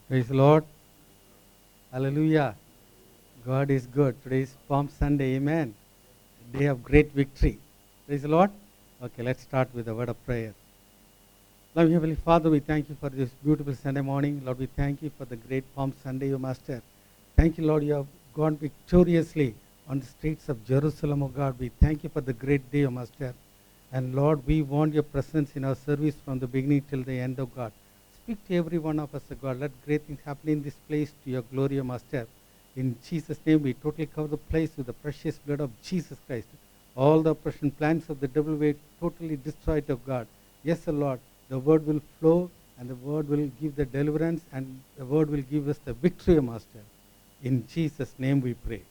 Praise the Lord. Hallelujah. God is good. Today is Palm Sunday. Amen. Day of great victory. Praise the Lord. Okay, let's start with a word of prayer. Loving Heavenly Father, we thank you for this beautiful Sunday morning. Lord, we thank you for the great Palm Sunday, O Master. Thank you, Lord, you have gone victoriously on the streets of Jerusalem, O God. We thank you for the great day, O Master. And Lord, we want your presence in our service from the beginning till the end, O God. Speak to every one of us, O God. Let great things happen in this place to your glory, O Master. In Jesus' name, we totally cover the place with the precious blood of Jesus Christ. All the oppression plans of the devil were totally destroyed, O God. Yes, O Lord, the word will flow and the word will give the deliverance and the word will give us the victory, O Master. In Jesus' name we pray.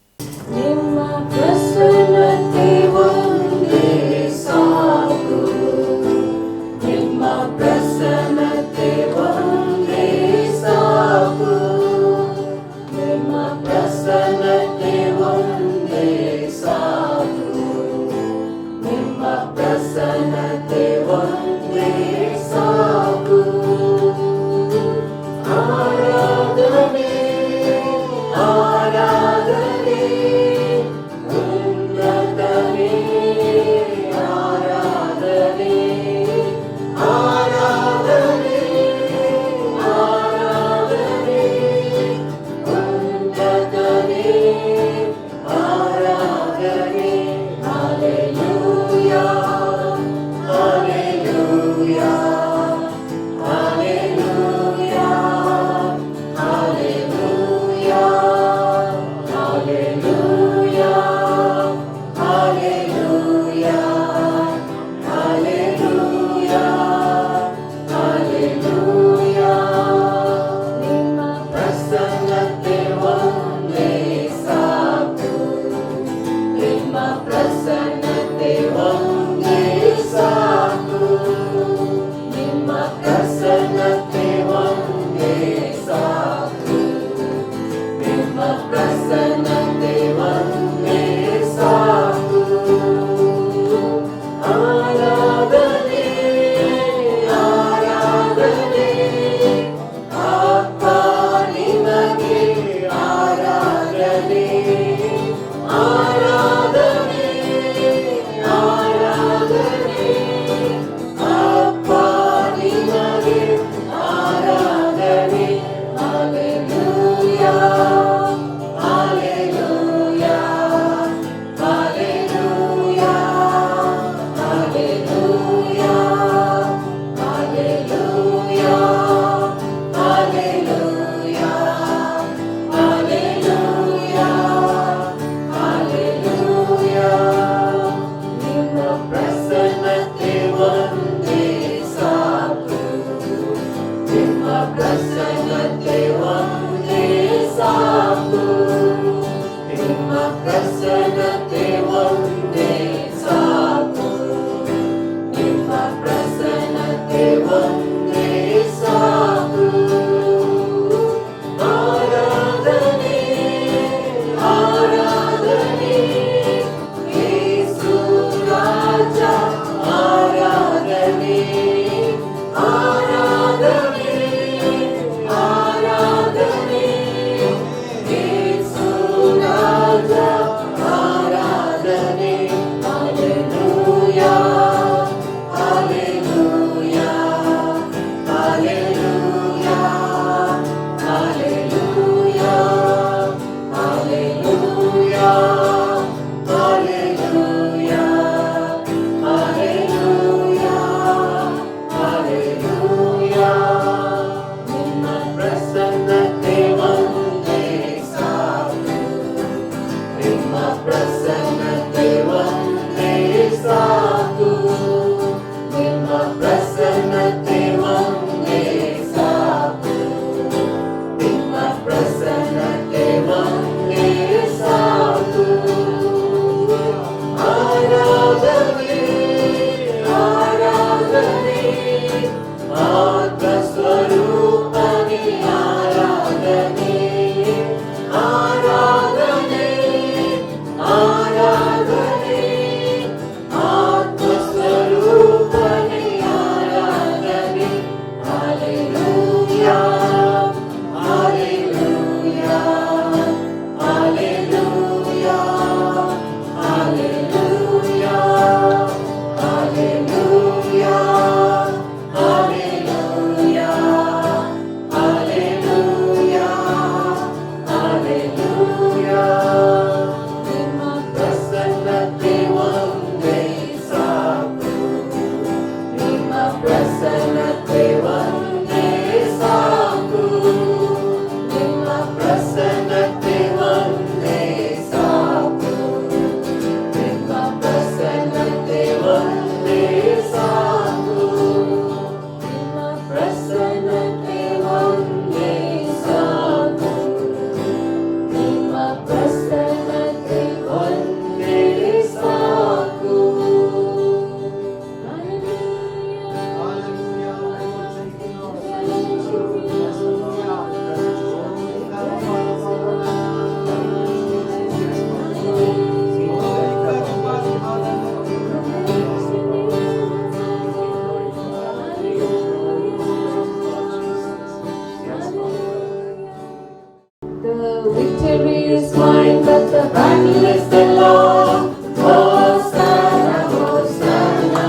victory is mine, but the battle is the Lord. Hosanna, Hosanna.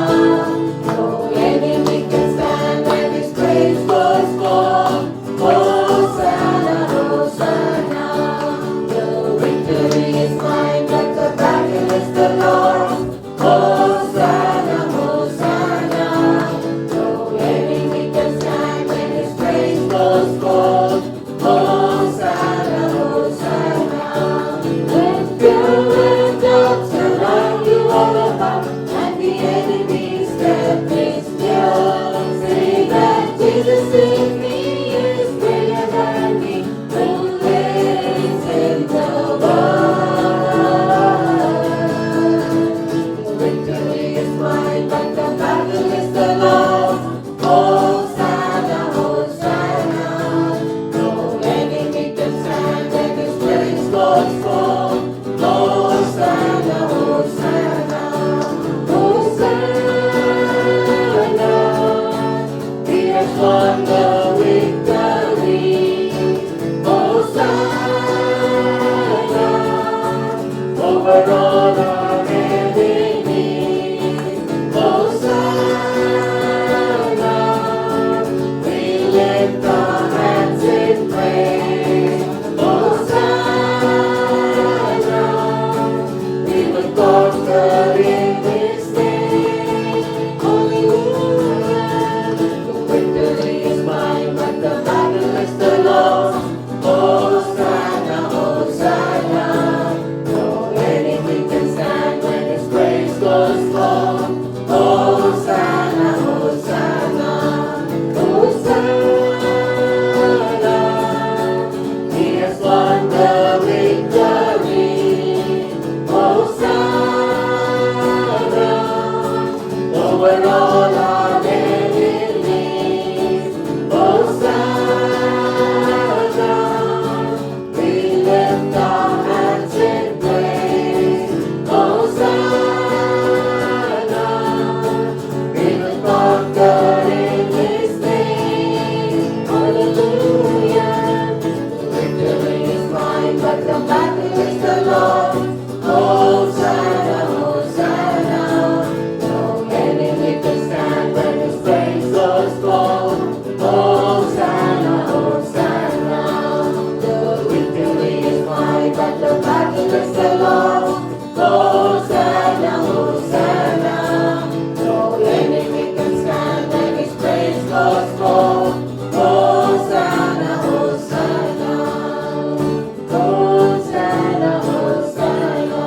No enemy can stand when His praise goes forth. Hosanna, Hosanna. The victory is mine, but the battle is the Lord. Hosanna, Hosanna. No enemy can stand when His praise goes forth. Hosanna, Hosanna. When fear and doubt surround you all about, and the enemy's step is still, say that Jesus in me is greater than me, who lives in the world. The victory is mine, but the battle is the Lord. Hosanna, Hosanna. No enemy can stand when His praise goes forth. Hosanna, Hosanna. Hosanna. He has won the victory. Hosanna. Over all our enemies. Hosanna. We lift our hands in praise. Hosanna. We will conquer in this day. Hallelujah. The victory is mine, but the battle is the Lord. Hosanna, Hosanna. No enemy can stand when His praise goes forth. Hosanna, Hosanna. Hosanna. He has won the victory. Hosanna. Over all our enemies. Hosanna. We lift our hands in praise. Hosanna. We will conquer in this day. Hallelujah. The victory is mine, but the battle is the Lord. Hosanna, Hosanna. No enemy can stand when His praise goes forth. Hosanna, Hosanna. The victory is mine, but the battle is the Lord. Hosanna, Hosanna. No enemy can stand when His praise goes forth. Hosanna, Hosanna. Hosanna, Hosanna.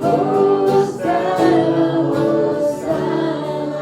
Hosanna, Hosanna.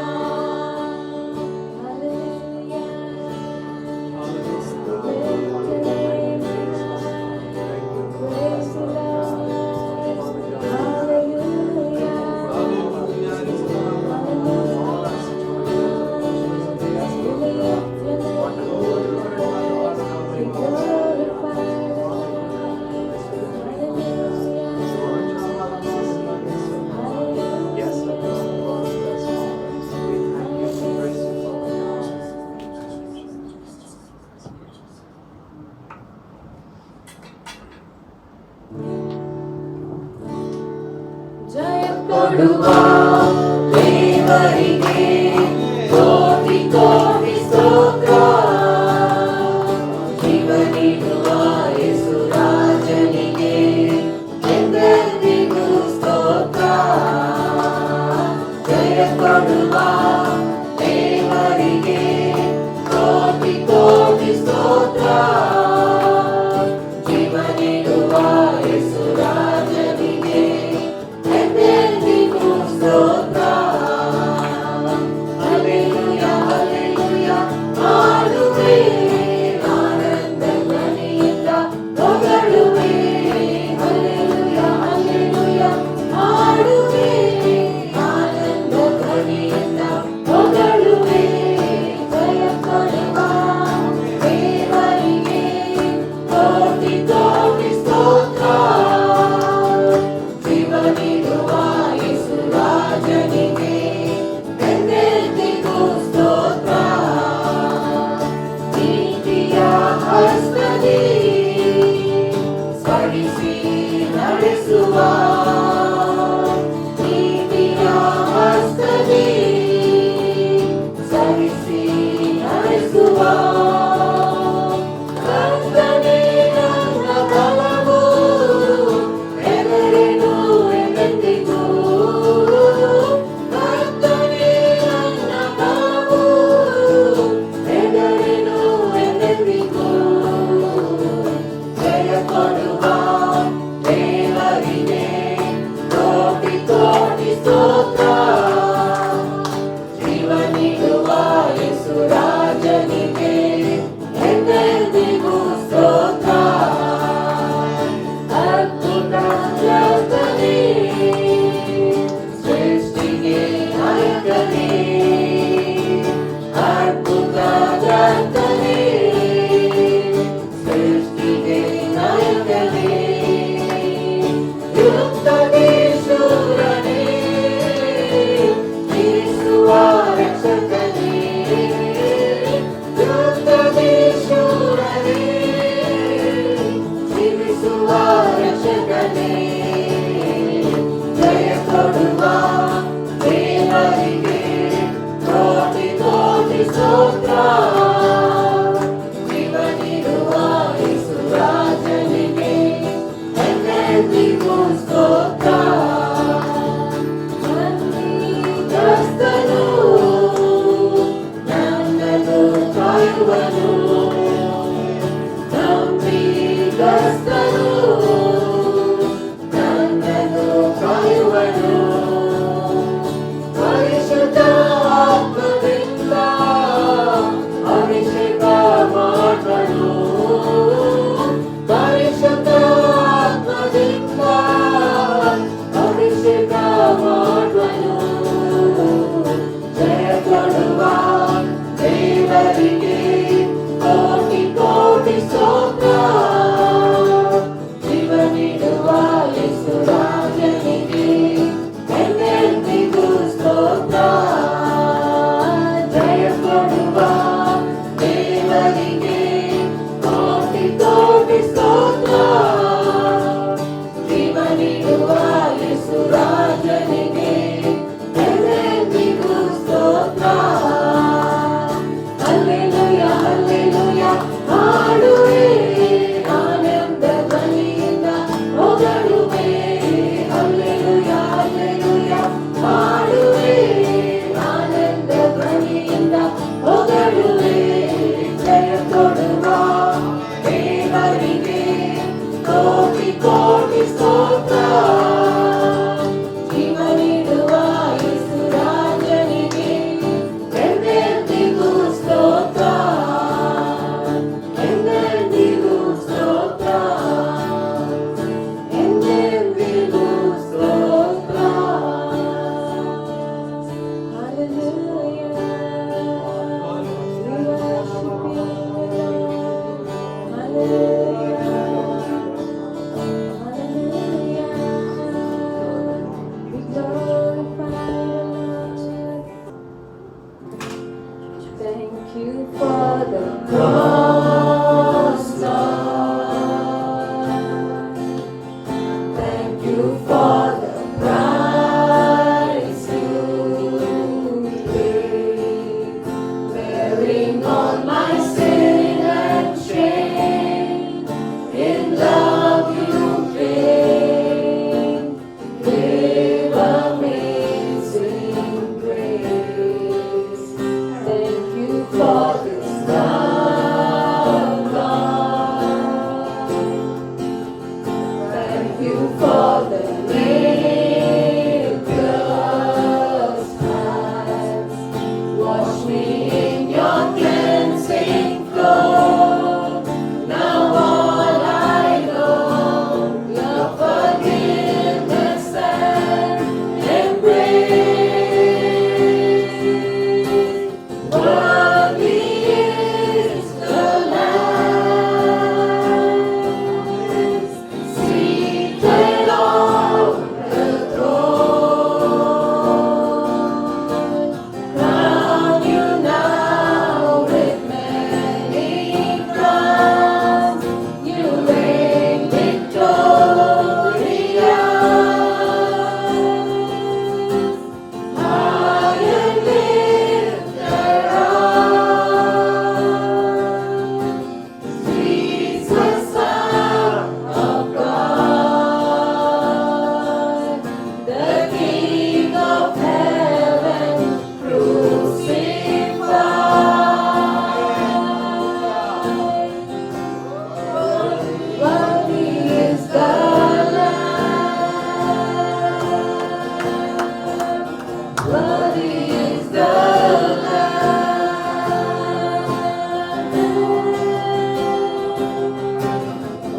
ಜಯ ಕೊಡುವ ದೇವರಿಗೆ ಕೋಟಿ ಕೋಟಿ ಸ್ತೋತ್ರ. ಜೀವ ನೀಡುವ ಯೇಸು ರಾಜನಿಗೆ ಎಂದೆಂದಿಗೂ ಸ್ತೋತ್ರ. ಜಯ ಕೊಡುವ ದೇವರಿಗೆ ಕೋಟಿ ಕೋಟಿ ಸ್ತೋತ್ರ. ಜೀವ ನೀಡುವ ಯೇಸು ರಾಜನಿಗೆ ಎಂದೆಂದಿಗೂ ಸ್ತೋತ್ರ. ಹಲ್ಲೆಲೂಯಾ, ಹಲ್ಲೆಲೂಯಾ ಹಾಡುವೆ, ಆನಂದ ಧ್ವನಿಯಿಂದ ಹೊಗಳುವೆ. ಹಲ್ಲೆಲೂಯಾ, ಹಲ್ಲೆಲೂಯಾ ಹಾಡುವೆ, ಆನಂದ ಧ್ವನಿಯಿಂದ Thank you for the cross, Lord. Thank you for the price you paid, bearing all my sin and shame. In love you came, gave amazing grace. Thank you for this love, Lord. Thank you for the Maker's hands. Wash me in your cleansing flow. Now all I know, your forgiveness and embrace. Worthy is the Lamb, seated on the throne. Crown you now with many crowns. You reign victorious. High and lifted up, Jesus, Son of God, the King of heaven, crucified. Worthy is the Lamb. Worthy is the Lamb.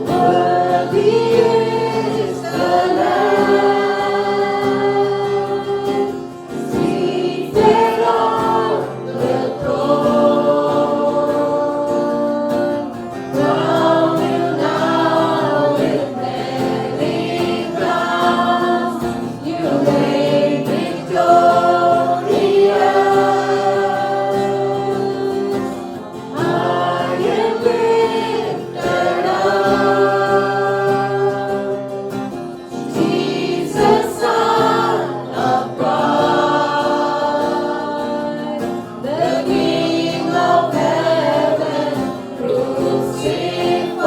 Worthy is the Lamb, seated on the throne. Crown you now with many crowns. You reign victorious. High and lifted up, Jesus, Son of God, the King of heaven, crucified.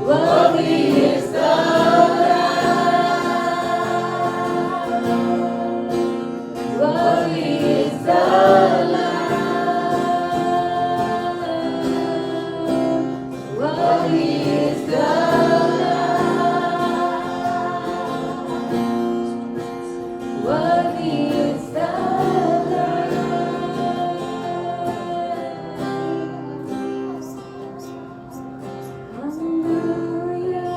Worthy is the Lamb. Worthy is the Lamb. Worthy is the Lamb. Worthy is the Hallelujah.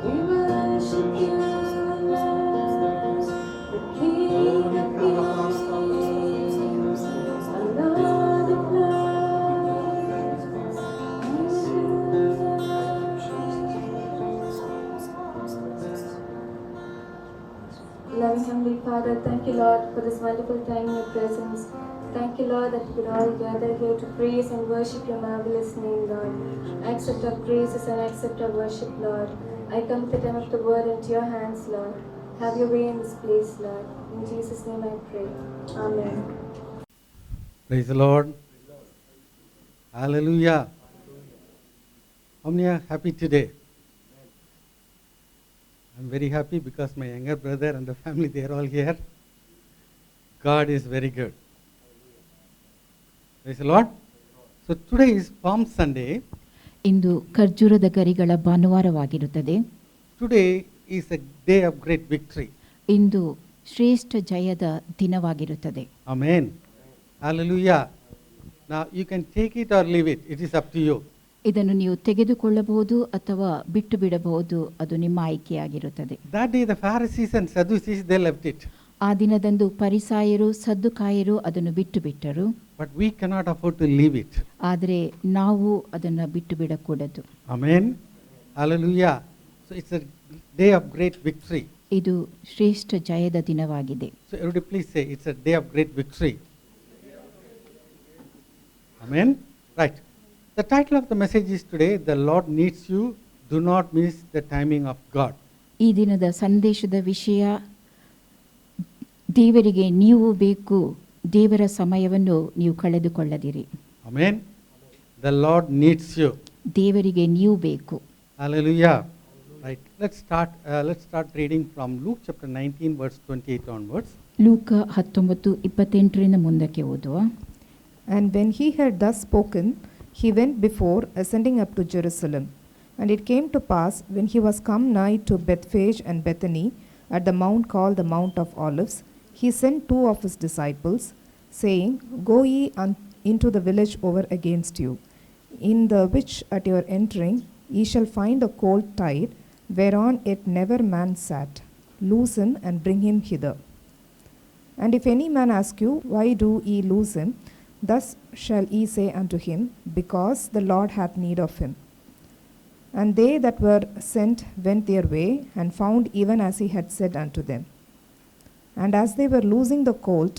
We worship you, the King of Kings, our Lord of Lords. Loving Heavenly Father, thank you, Lord, for this wonderful time in your presence. Thank you, Lord, that we could all gather here to praise and worship your marvelous name, Lord. Accept our praises and accept our worship, Lord. I commit the time of the word into your hands, Lord. Have your way in this place, Lord. In Jesus' name I pray. Amen. Praise the Lord. Hallelujah. How many are happy today? I'm very happy because my younger brother and the family, they are all here. God is very good. Praise the Lord. So today is Palm Sunday. ಇಂದು ಖರ್ಜೂರದ ಗರಿಗಳ ಭಾನುವಾರವಾಗಿರುತ್ತದೆ. Today is a day of great victory. ಇಂದು ಶ್ರೇಷ್ಠ ಜಯದ ದಿನವಾಗಿರುತ್ತದೆ. Amen. Hallelujah. Now you can take it or leave it. It is up to you. ಇದನ್ನು ನೀವು ತೆಗೆದುಕೊಳ್ಳಬಹುದು ಅಥವಾ ಬಿಟ್ಟು ಬಿಡಬಹುದು, ಅದು ನಿಮ್ಮ ಆಯ್ಕೆಯಾಗಿರುತ್ತದೆ. That day the Pharisees and Sadducees, they left it. ಆ ದಿನದಂದು ಪರಿಸಾಯರು ಸದ್ದುಕಾಯರು ಅದನ್ನು ಬಿಟ್ಟು ಬಿಟ್ಟರು. But we cannot afford to leave it. ಆದರೆ ನಾವು ಅದನ್ನು ಬಿಟ್ಟು ಬಿಡಕೂಡದು. Amen. Hallelujah. So it's a day of great victory. ಇದು ಶ್ರೇಷ್ಠ ಜಯದ ದಿನವಾಗಿದೆ. So everybody please say it's a day of great victory. Amen. Right. The title of the message is today, The Lord Needs You. Do not miss the timing of God. ಈ ದಿನದ ಸಂದೇಶದ ವಿಷಯ, ದೇವರಿಗೆ ನೀವು ಬೇಕು, ದೇವರ ಸಮಯವನ್ನು ನೀವು ಕಳೆದುಕೊಳ್ಳದಿರಿ. Amen. The Lord needs you. ದೇವರಿಗೆ ನೀವು ಬೇಕು. Hallelujah. Right. Let's start reading from Luke chapter 19 verse 28 onwards. ಲೂಕ 19:28 ಮುಂದಕ್ಕೆ ಓದುವ. And when he had thus spoken, he went before, ascending up to Jerusalem. And it came to pass, when he was come nigh to Bethphage and Bethany, at the mount called the Mount of Olives, he sent 2 of his disciples, saying, Go ye into the village over against you, in the which at your entering ye shall find a colt tied, whereon yet never man sat. Loose him and bring him hither. And if any man ask you, Why do ye loose him? Thus shall ye say unto him, Because the Lord hath need of him. And they that were sent went their way, and found even as he had said unto them. And as they were loosing the colt,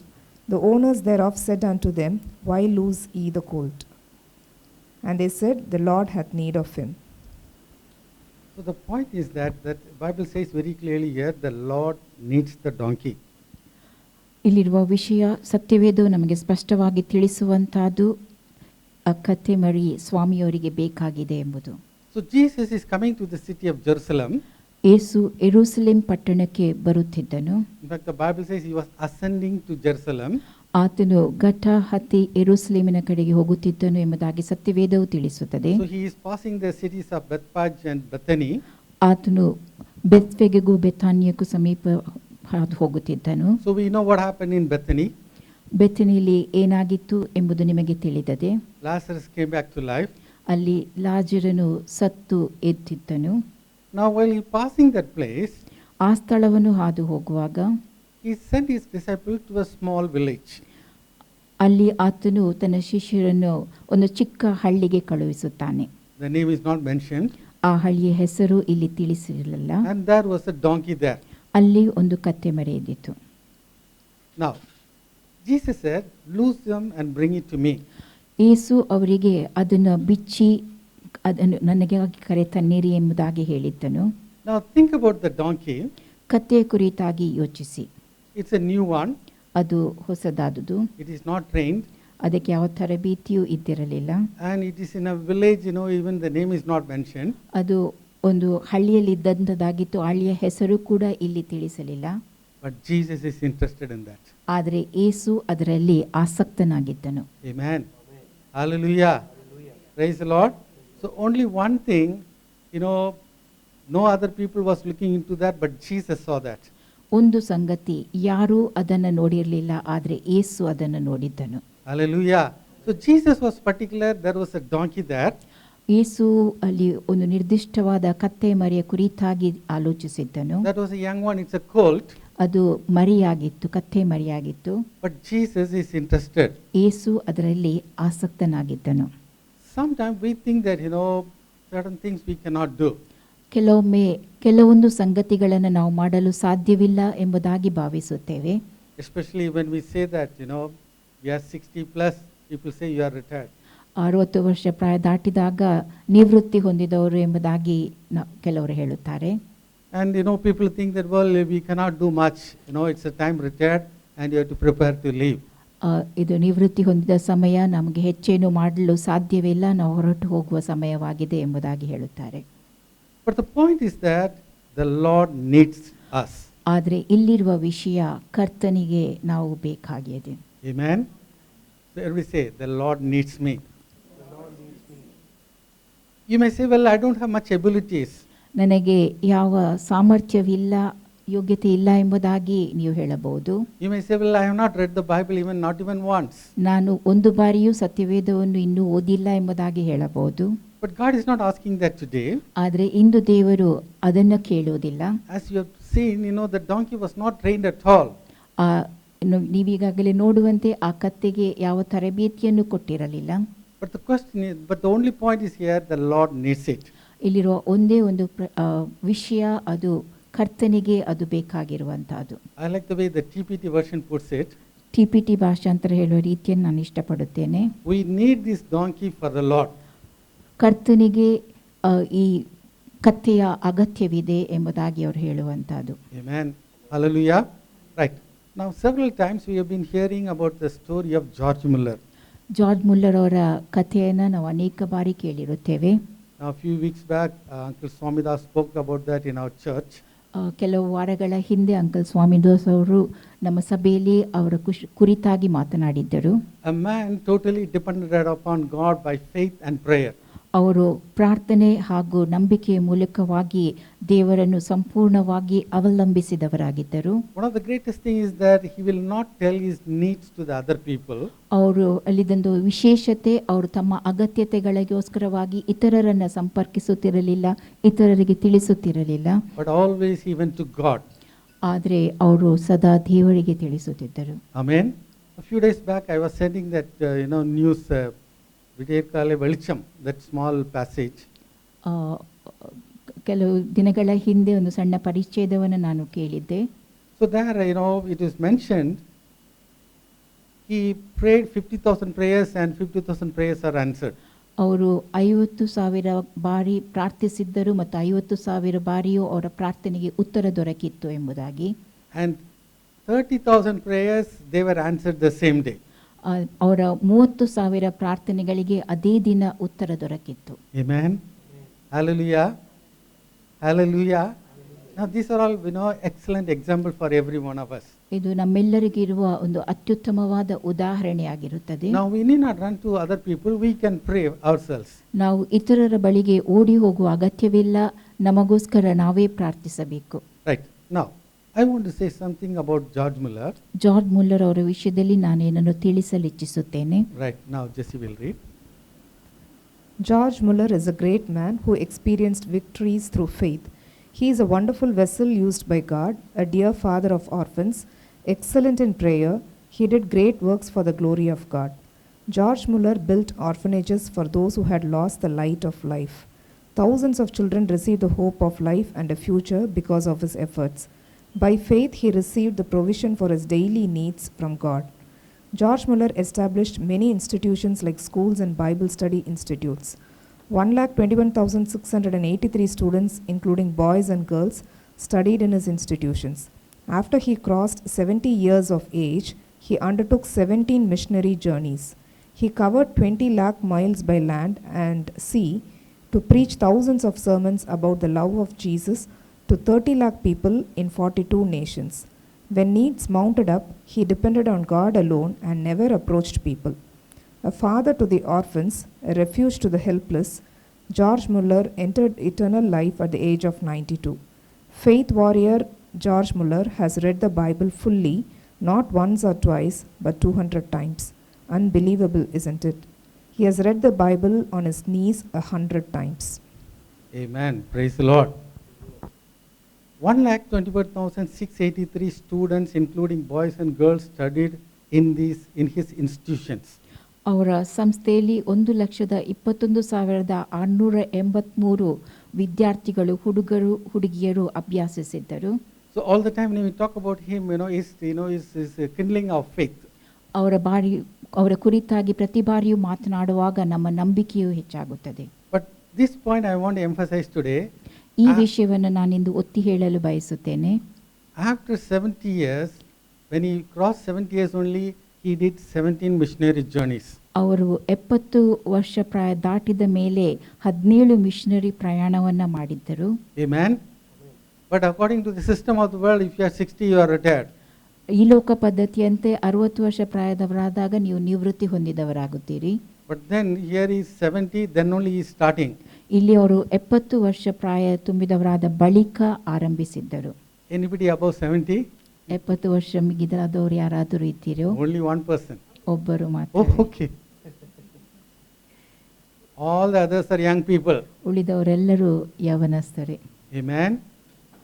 the owners thereof said unto them, Why loose ye the colt? And they said, The Lord hath need of him. So the point is that the Bible says very clearly here, the Lord needs the donkey. ಇಲ್ಲಿರುವ ವಿಷಯ ಸತ್ಯವೇದವು ನಮಗೆ ಸ್ಪಷ್ಟವಾಗಿ ತಿಳಿಸುವಂತಹದ್ದು, ಆ ಕತ್ತೆ ಮರಿ ಸ್ವಾಮಿಯವರಿಗೆ ಬೇಕಾಗಿದೆ ಎಂಬುದು. So Jesus is coming to the city of Jerusalem. ಯೇಸು ಯೆರೂಸಲೇಮ್ ಪಟ್ಟಣಕ್ಕೆ ಬರುತ್ತಿದ್ದನು. In fact, the Bible says he was ascending to Jerusalem. ಆತನು ಘಟ್ಟ ಹತ್ತಿ ಯೆರೂಸಲೇಮಿನ ಕಡೆಗೆ ಹೋಗುತ್ತಿದ್ದನು ಎಂಬುದಾಗಿ ಸತ್ಯವೇದವು ತಿಳಿಸುತ್ತದೆ. So he is passing the cities of Bethphage and Bethany. ಆತನು ಬೆತ್ಫೆಗೆಗೂ ಬೆಥಾನ್ಯಕ್ಕೂ ಸಮೀಪ ಹಾದು ಹೋಗುತ್ತಿದ್ದನು. So we know what happened in Bethany. ಬೆಥನಿಯಲ್ಲಿ ಏನಾಗಿತ್ತು ಎಂಬುದು ನಿಮಗೆ ತಿಳಿದದೆ. Lazarus came back to life. ಅಲ್ಲಿ ಲಾಜರನು ಸತ್ತು ಎದ್ದಿದ್ದನು. Now while he passing that place, ಆ ಸ್ಥಳವನ್ನು ಹಾದು ಹೋಗುವಾಗ he sent his disciples to a small village. ಅಲ್ಲಿ ಆತನು ತನ್ನ ಶಿಷ್ಯರನ್ನು ಒಂದು ಚಿಕ್ಕ ಹಳ್ಳಿಗೆ ಕಳುಹಿಸುತ್ತಾನೆ. The name is not mentioned. ಆ ಹಳ್ಳಿಯ ಹೆಸರು ಇಲ್ಲಿ ತಿಳಿಸಿರಲಿಲ್ಲ. And there was a donkey there. ಅಲ್ಲಿ ಒಂದು ಕತ್ತೆ ಮರಿ ಇದ್ದಿತು. Now, Jesus said, Loose them and bring it to me. ಯೇಸು ಅವರಿಗೆ ಅದನ್ನು ಬಿಚ್ಚಿ ಅದನ್ನು ನನಗೆ ಕರೆ ತನ್ನಿರಿ ಎಂಬುದಾಗಿ ಹೇಳಿದ್ದನು. Now think about the donkey. ಕತ್ತೆಯ ಕುರಿತಾಗಿ ಯೋಚಿಸಿ. It's a new one. ಅದು ಹೊಸದಾದುದು. It is not trained. ಅದಕ್ಕೆ ಯಾವ ತರಬೇತಿಯೂ ಇದ್ದಿರಲಿಲ್ಲ. And it is in a village, even the name is not mentioned. ಅದು ಒಂದು ಹಳ್ಳಿಯಲ್ಲಿ ಇದ್ದಂಥದ್ದಾಗಿತ್ತು. ಹಳ್ಳಿಯ ಹೆಸರು ಕೂಡ ಇಲ್ಲಿ ತಿಳಿಸಲಿಲ್ಲ. But Jesus is interested in that. ಆದರೆ ಯೇಸು ಅದರಲ್ಲಿ ಆಸಕ್ತನಾಗಿದ್ದನು. Amen. Hallelujah. Praise the Lord. So only one thing, no other people was looking into that, but Jesus saw that. ಒಂದು ಸಂಗತಿ, ಯಾರೂ ಅದನ್ನು ನೋಡಿರಲಿಲ್ಲ, ಆದರೆ ಯೇಸು ಅದನ್ನು ನೋಡಿದ್ದನು. Hallelujah. So Jesus was particular. There was a donkey there. ಯೇಸು ಅಲ್ಲಿ ಒಂದು ನಿರ್ದಿಷ್ಟವಾದ ಕತ್ತೆ ಮರಿಯ ಕುರಿತಾಗಿ ಆಲೋಚಿಸಿದ್ದನು. That was a young one. It's a colt. ಅದು ಮರಿಯಾಗಿತ್ತು, ಕತ್ತೆ ಮರಿಯಾಗಿತ್ತು. But Jesus is interested. ಯೇಸು ಅದರಲ್ಲಿ ಆಸಕ್ತನಾಗಿದ್ದನು. Sometimes we think that, certain things we cannot do. ಕೆಲವೊಮ್ಮೆ ಕೆಲವೊಂದು ಸಂಗತಿಗಳನ್ನು ನಾವು ಮಾಡಲು ಸಾಧ್ಯವಿಲ್ಲ ಎಂಬುದಾಗಿ ಭಾವಿಸುತ್ತೇವೆ. Especially when we say that, we are 60 plus, people say you are retired. 60 ವರ್ಷ ಪ್ರಾಯ ದಾಟಿದಾಗ ನಿವೃತ್ತಿ ಹೊಂದಿದವರು ಎಂಬುದಾಗಿ ಕೆಲವರು ಹೇಳುತ್ತಾರೆ. And people think that, well, we cannot do much. It's a time retired and you have to prepare to leave. ಇದು ನಿವೃತ್ತಿ ಹೊಂದಿದ ಸಮಯ, ನಮಗೆ ಹೆಚ್ಚೇನು ಮಾಡಲು ಸಾಧ್ಯವಿಲ್ಲ, ನಾವು ಹೊರಟು ಹೋಗುವ ಸಮಯವಾಗಿದೆ ಎಂಬುದಾಗಿ ಹೇಳುತ್ತಾರೆ. But the point is that the Lord needs us. ಆದರೆ ಇಲ್ಲಿರುವ ವಿಷಯ, ಕರ್ತನಿಗೆ ನಾವು ಬೇಕಾಗಿದೆ. Amen. So everybody say, the Lord needs me. You may say, well, I don't have much abilities. ನನಗೆ ಯಾವ ಸಾಮರ್ಥ್ಯವಿಲ್ಲ, ಯೋಗ್ಯತೆ ಇಲ್ಲ ಎಂಬುದಾಗಿ ನೀವು ಹೇಳಬಹುದು. You may say, well, I have not read the Bible not even once. ನಾನು ಒಂದು ಬಾರಿಯೂ ಸತ್ಯವೇದವನ್ನು ಇನ್ನೂ ಓದಿಲ್ಲ ಎಂಬುದಾಗಿ ಹೇಳಬಹುದು. But God is not asking that today. ಆದರೆ ಇಂದು ದೇವರು ಅದನ್ನು ಕೇಳುವುದಿಲ್ಲ. As you have seen, the donkey was not trained at all. ಆ ನೀವೀಗಾಗಲೇ ನೋಡುವಂತೆ ಆ ಕತ್ತೆಗೆ ಯಾವ ತರಬೇತಿಯನ್ನು ಕೊಟ್ಟಿರಲಿಲ್ಲ. But the question is, but the only point is here, the Lord needs it. ಇಲ್ಲಿರುವ ಒಂದೇ ಒಂದು ವಿಷಯ, ಅದು ಕರ್ತನಿಗೆ ಅದು ಬೇಕಾಗಿರುವಂತಹದ್ದು. I like the way the TPT version puts it. TPT ಭಾಷಾಂತರ ಹೇಳುವ ರೀತಿಯನ್ನು ನಾನು ಇಷ್ಟಪಡುತ್ತೇನೆ. We need this donkey for the Lord. ಕರ್ತನಿಗೆ ಈ ಕತ್ತೆಯ ಅಗತ್ಯವಿದೆ ಎಂಬುದಾಗಿ ಅವರು ಹೇಳುವಂತಹದ್ದು. Amen. Hallelujah. Right. Now several times we have been hearing about the story of George Muller. George Muller ಅವರ ಕಥೆಯನ್ನು ನಾವು ಅನೇಕ ಬಾರಿ ಕೇಳಿರುತ್ತೇವೆ. Now a few weeks back, Uncle Swamidas spoke about that in our church. ಕೆಲವು ವಾರಗಳ ಹಿಂದೆ uncle ಸ್ವಾಮಿದಾಸ್ ಅವರು ನಮ್ಮ ಸಭೆಯಲ್ಲಿ ಅವರ ಕುರಿತಾಗಿ ಮಾತನಾಡಿದ್ದರು. A man totally depended upon God by faith and prayer. ಅವರು ಪ್ರಾರ್ಥನೆ ಹಾಗೂ ನಂಬಿಕೆಯ ಮೂಲಕವಾಗಿ ದೇವರನ್ನು ಸಂಪೂರ್ಣವಾಗಿ ಅವಲಂಬಿಸಿದವರಾಗಿದ್ದರು. One of the greatest things is that he will not tell his needs to the other people. ಅವರು ಅಲ್ಲಿದೊಂದು ವಿಶೇಷತೆ, ಅವರು ತಮ್ಮ ಅಗತ್ಯತೆಗಳಿಗೋಸ್ಕರವಾಗಿ ಇತರರನ್ನು ಸಂಪರ್ಕಿಸುತ್ತಿರಲಿಲ್ಲ, ಇತರರಿಗೆ ತಿಳಿಸುತ್ತಿರಲಿಲ್ಲ. But always he went to God. ಆದರೆ ಅವರು ಸದಾ ದೇವರಿಗೆ ತಿಳಿಸುತ್ತಿದ್ದರು. Amen. A few days back I was sending that news Videkale Velicham, that small passage. ಕೆಲವು ದಿನಗಳ ಹಿಂದೆ ಒಂದು ಸಣ್ಣ ಪರಿಚ್ಛೇದವನ್ನು ನಾನು ಕೇಳಿದ್ದೆ. So there, it is mentioned he prayed 50,000 prayers and 50,000 prayers are answered. ಅವರು 50,000 ಬಾರಿ ಪ್ರಾರ್ಥಿಸಿದ್ದರು ಮತ್ತು 50,000 ಬಾರಿಯೂ ಅವರ ಪ್ರಾರ್ಥನೆಗೆ ಉತ್ತರ ದೊರಕಿತ್ತು ಎಂಬುದಾಗಿ. And 30,000 prayers they were answered the same day. ಅವರ 30,000 ಪ್ರಾರ್ಥನೆಗಳಿಗೆ ಅದೇ ದಿನ ಉತ್ತರ ದೊರಕಿತ್ತು. Amen. Hallelujah. Hallelujah. Now these are all excellent example for every one of us. ಇದು ನಮ್ಮೆಲ್ಲರಿಗಿರುವ ಒಂದು ಅತ್ಯುತ್ತಮವಾದ ಉದಾಹರಣೆಯಾಗಿರುತ್ತದೆ. Now we need not run to other people, we can pray ourselves. ನಾವು ಇತರರ ಬಳಿಗೆ ಓಡಿ ಹೋಗುವ ಅಗತ್ಯವಿಲ್ಲ, ನಮಗೋಸ್ಕರ ನಾವೇ ಪ್ರಾರ್ಥಿಸಬೇಕು. Right. Now I want to say something about George Muller. George Muller ಅವರ ವಿಷಯದಲ್ಲಿ ನಾನೇನನ್ನು ತಿಳಿಸಲು ಇಚ್ಛಿಸುತ್ತೇನೆ. Right. Now Jesse will read. George Muller is a great man who experienced victories through faith. He is a wonderful vessel used by God, a dear father of orphans, excellent in prayer. He did great works for the glory of God. George Muller built orphanages for those who had lost the light of life. Thousands of children received the hope of life and a future because of his efforts. By faith, he received the provision for his daily needs from God. George Muller established many institutions like schools and Bible study institutes. 121,683 students, including boys and girls, studied in his institutions. After he crossed 70 years of age, he undertook 17 missionary journeys. He covered 20 lakh miles by land and sea to preach thousands of sermons about the love of Jesus to 30 lakh people in 42 nations. When needs mounted up, he depended on God alone and never approached people. A father to the orphans, a refuge to the helpless, George Muller entered eternal life at the age of 92. Faith warrior George Muller has read the Bible fully, not once or twice, but 200 times. Unbelievable, isn't it? He has read the Bible on his knees 100 times. Amen. Praise the Lord. 1,24,683 students, including boys and girls, studied in his institutions. ಅವರ ಸಂಸ್ಥೆಯಲ್ಲಿ 1,21,683 ವಿದ್ಯಾರ್ಥಿಗಳು, ಹುಡುಗಿಯರು ಅಭ್ಯಾಸಿಸಿದ್ದರು. So all the time when we talk about him, is kindling of faith. ಅವರ ಕುರಿತಾಗಿ ಪ್ರತಿ ಬಾರಿಯೂ ಮಾತನಾಡುವಾಗ ನಮ್ಮ ನಂಬಿಕೆಯು ಹೆಚ್ಚಾಗುತ್ತದೆ. But this point I want to emphasize today. ಈ ವಿಷಯವನ್ನು ನಾನಿಂದು ಒತ್ತಿ ಹೇಳಲು ಬಯಸುತ್ತೇನೆ. After 70 years, when he crossed 70 years only, he did 17 missionary journeys. ಅವರು 70 ವರ್ಷ ಪ್ರಾಯ ದಾಟಿದ ಮೇಲೆ 17 ಮಿಷನರಿ ಪ್ರಯಾಣವನ್ನ ಮಾಡಿದ್ದರು. Amen. But according to the system of the world, if you are 60, you are retired. ಈ ಲೋಕ ಪದ್ಧತಿಯಂತೆ 60 ವರ್ಷ ಪ್ರಾಯದವರಾದಾಗ ನೀವು ನಿವೃತ್ತಿ ಹೊಂದಿದವರಾಗುತ್ತೀರಿ. But then here he is 70, then only he is starting. ಇಲ್ಲಿ ಅವರು 70 ವರ್ಷ ಪ್ರಾಯ ತುಂಬಿದವರಾದ ಬಳಿಕ ಆರಂಭಿಸಿದ್ದರು. Anybody above 70? 70 ವರ್ಷ ಮಿಗಿದಾದವರು ಯಾರಾದರೂ ಇದ್ದೀರೋ? Only one person. ಒಬ್ಬರು ಮಾತ್ರ. Oh, okay. All the others are young people. ಉಳಿದವರೆಲ್ಲರೂ ಯೌವನಸ್ಥರೇ. Amen.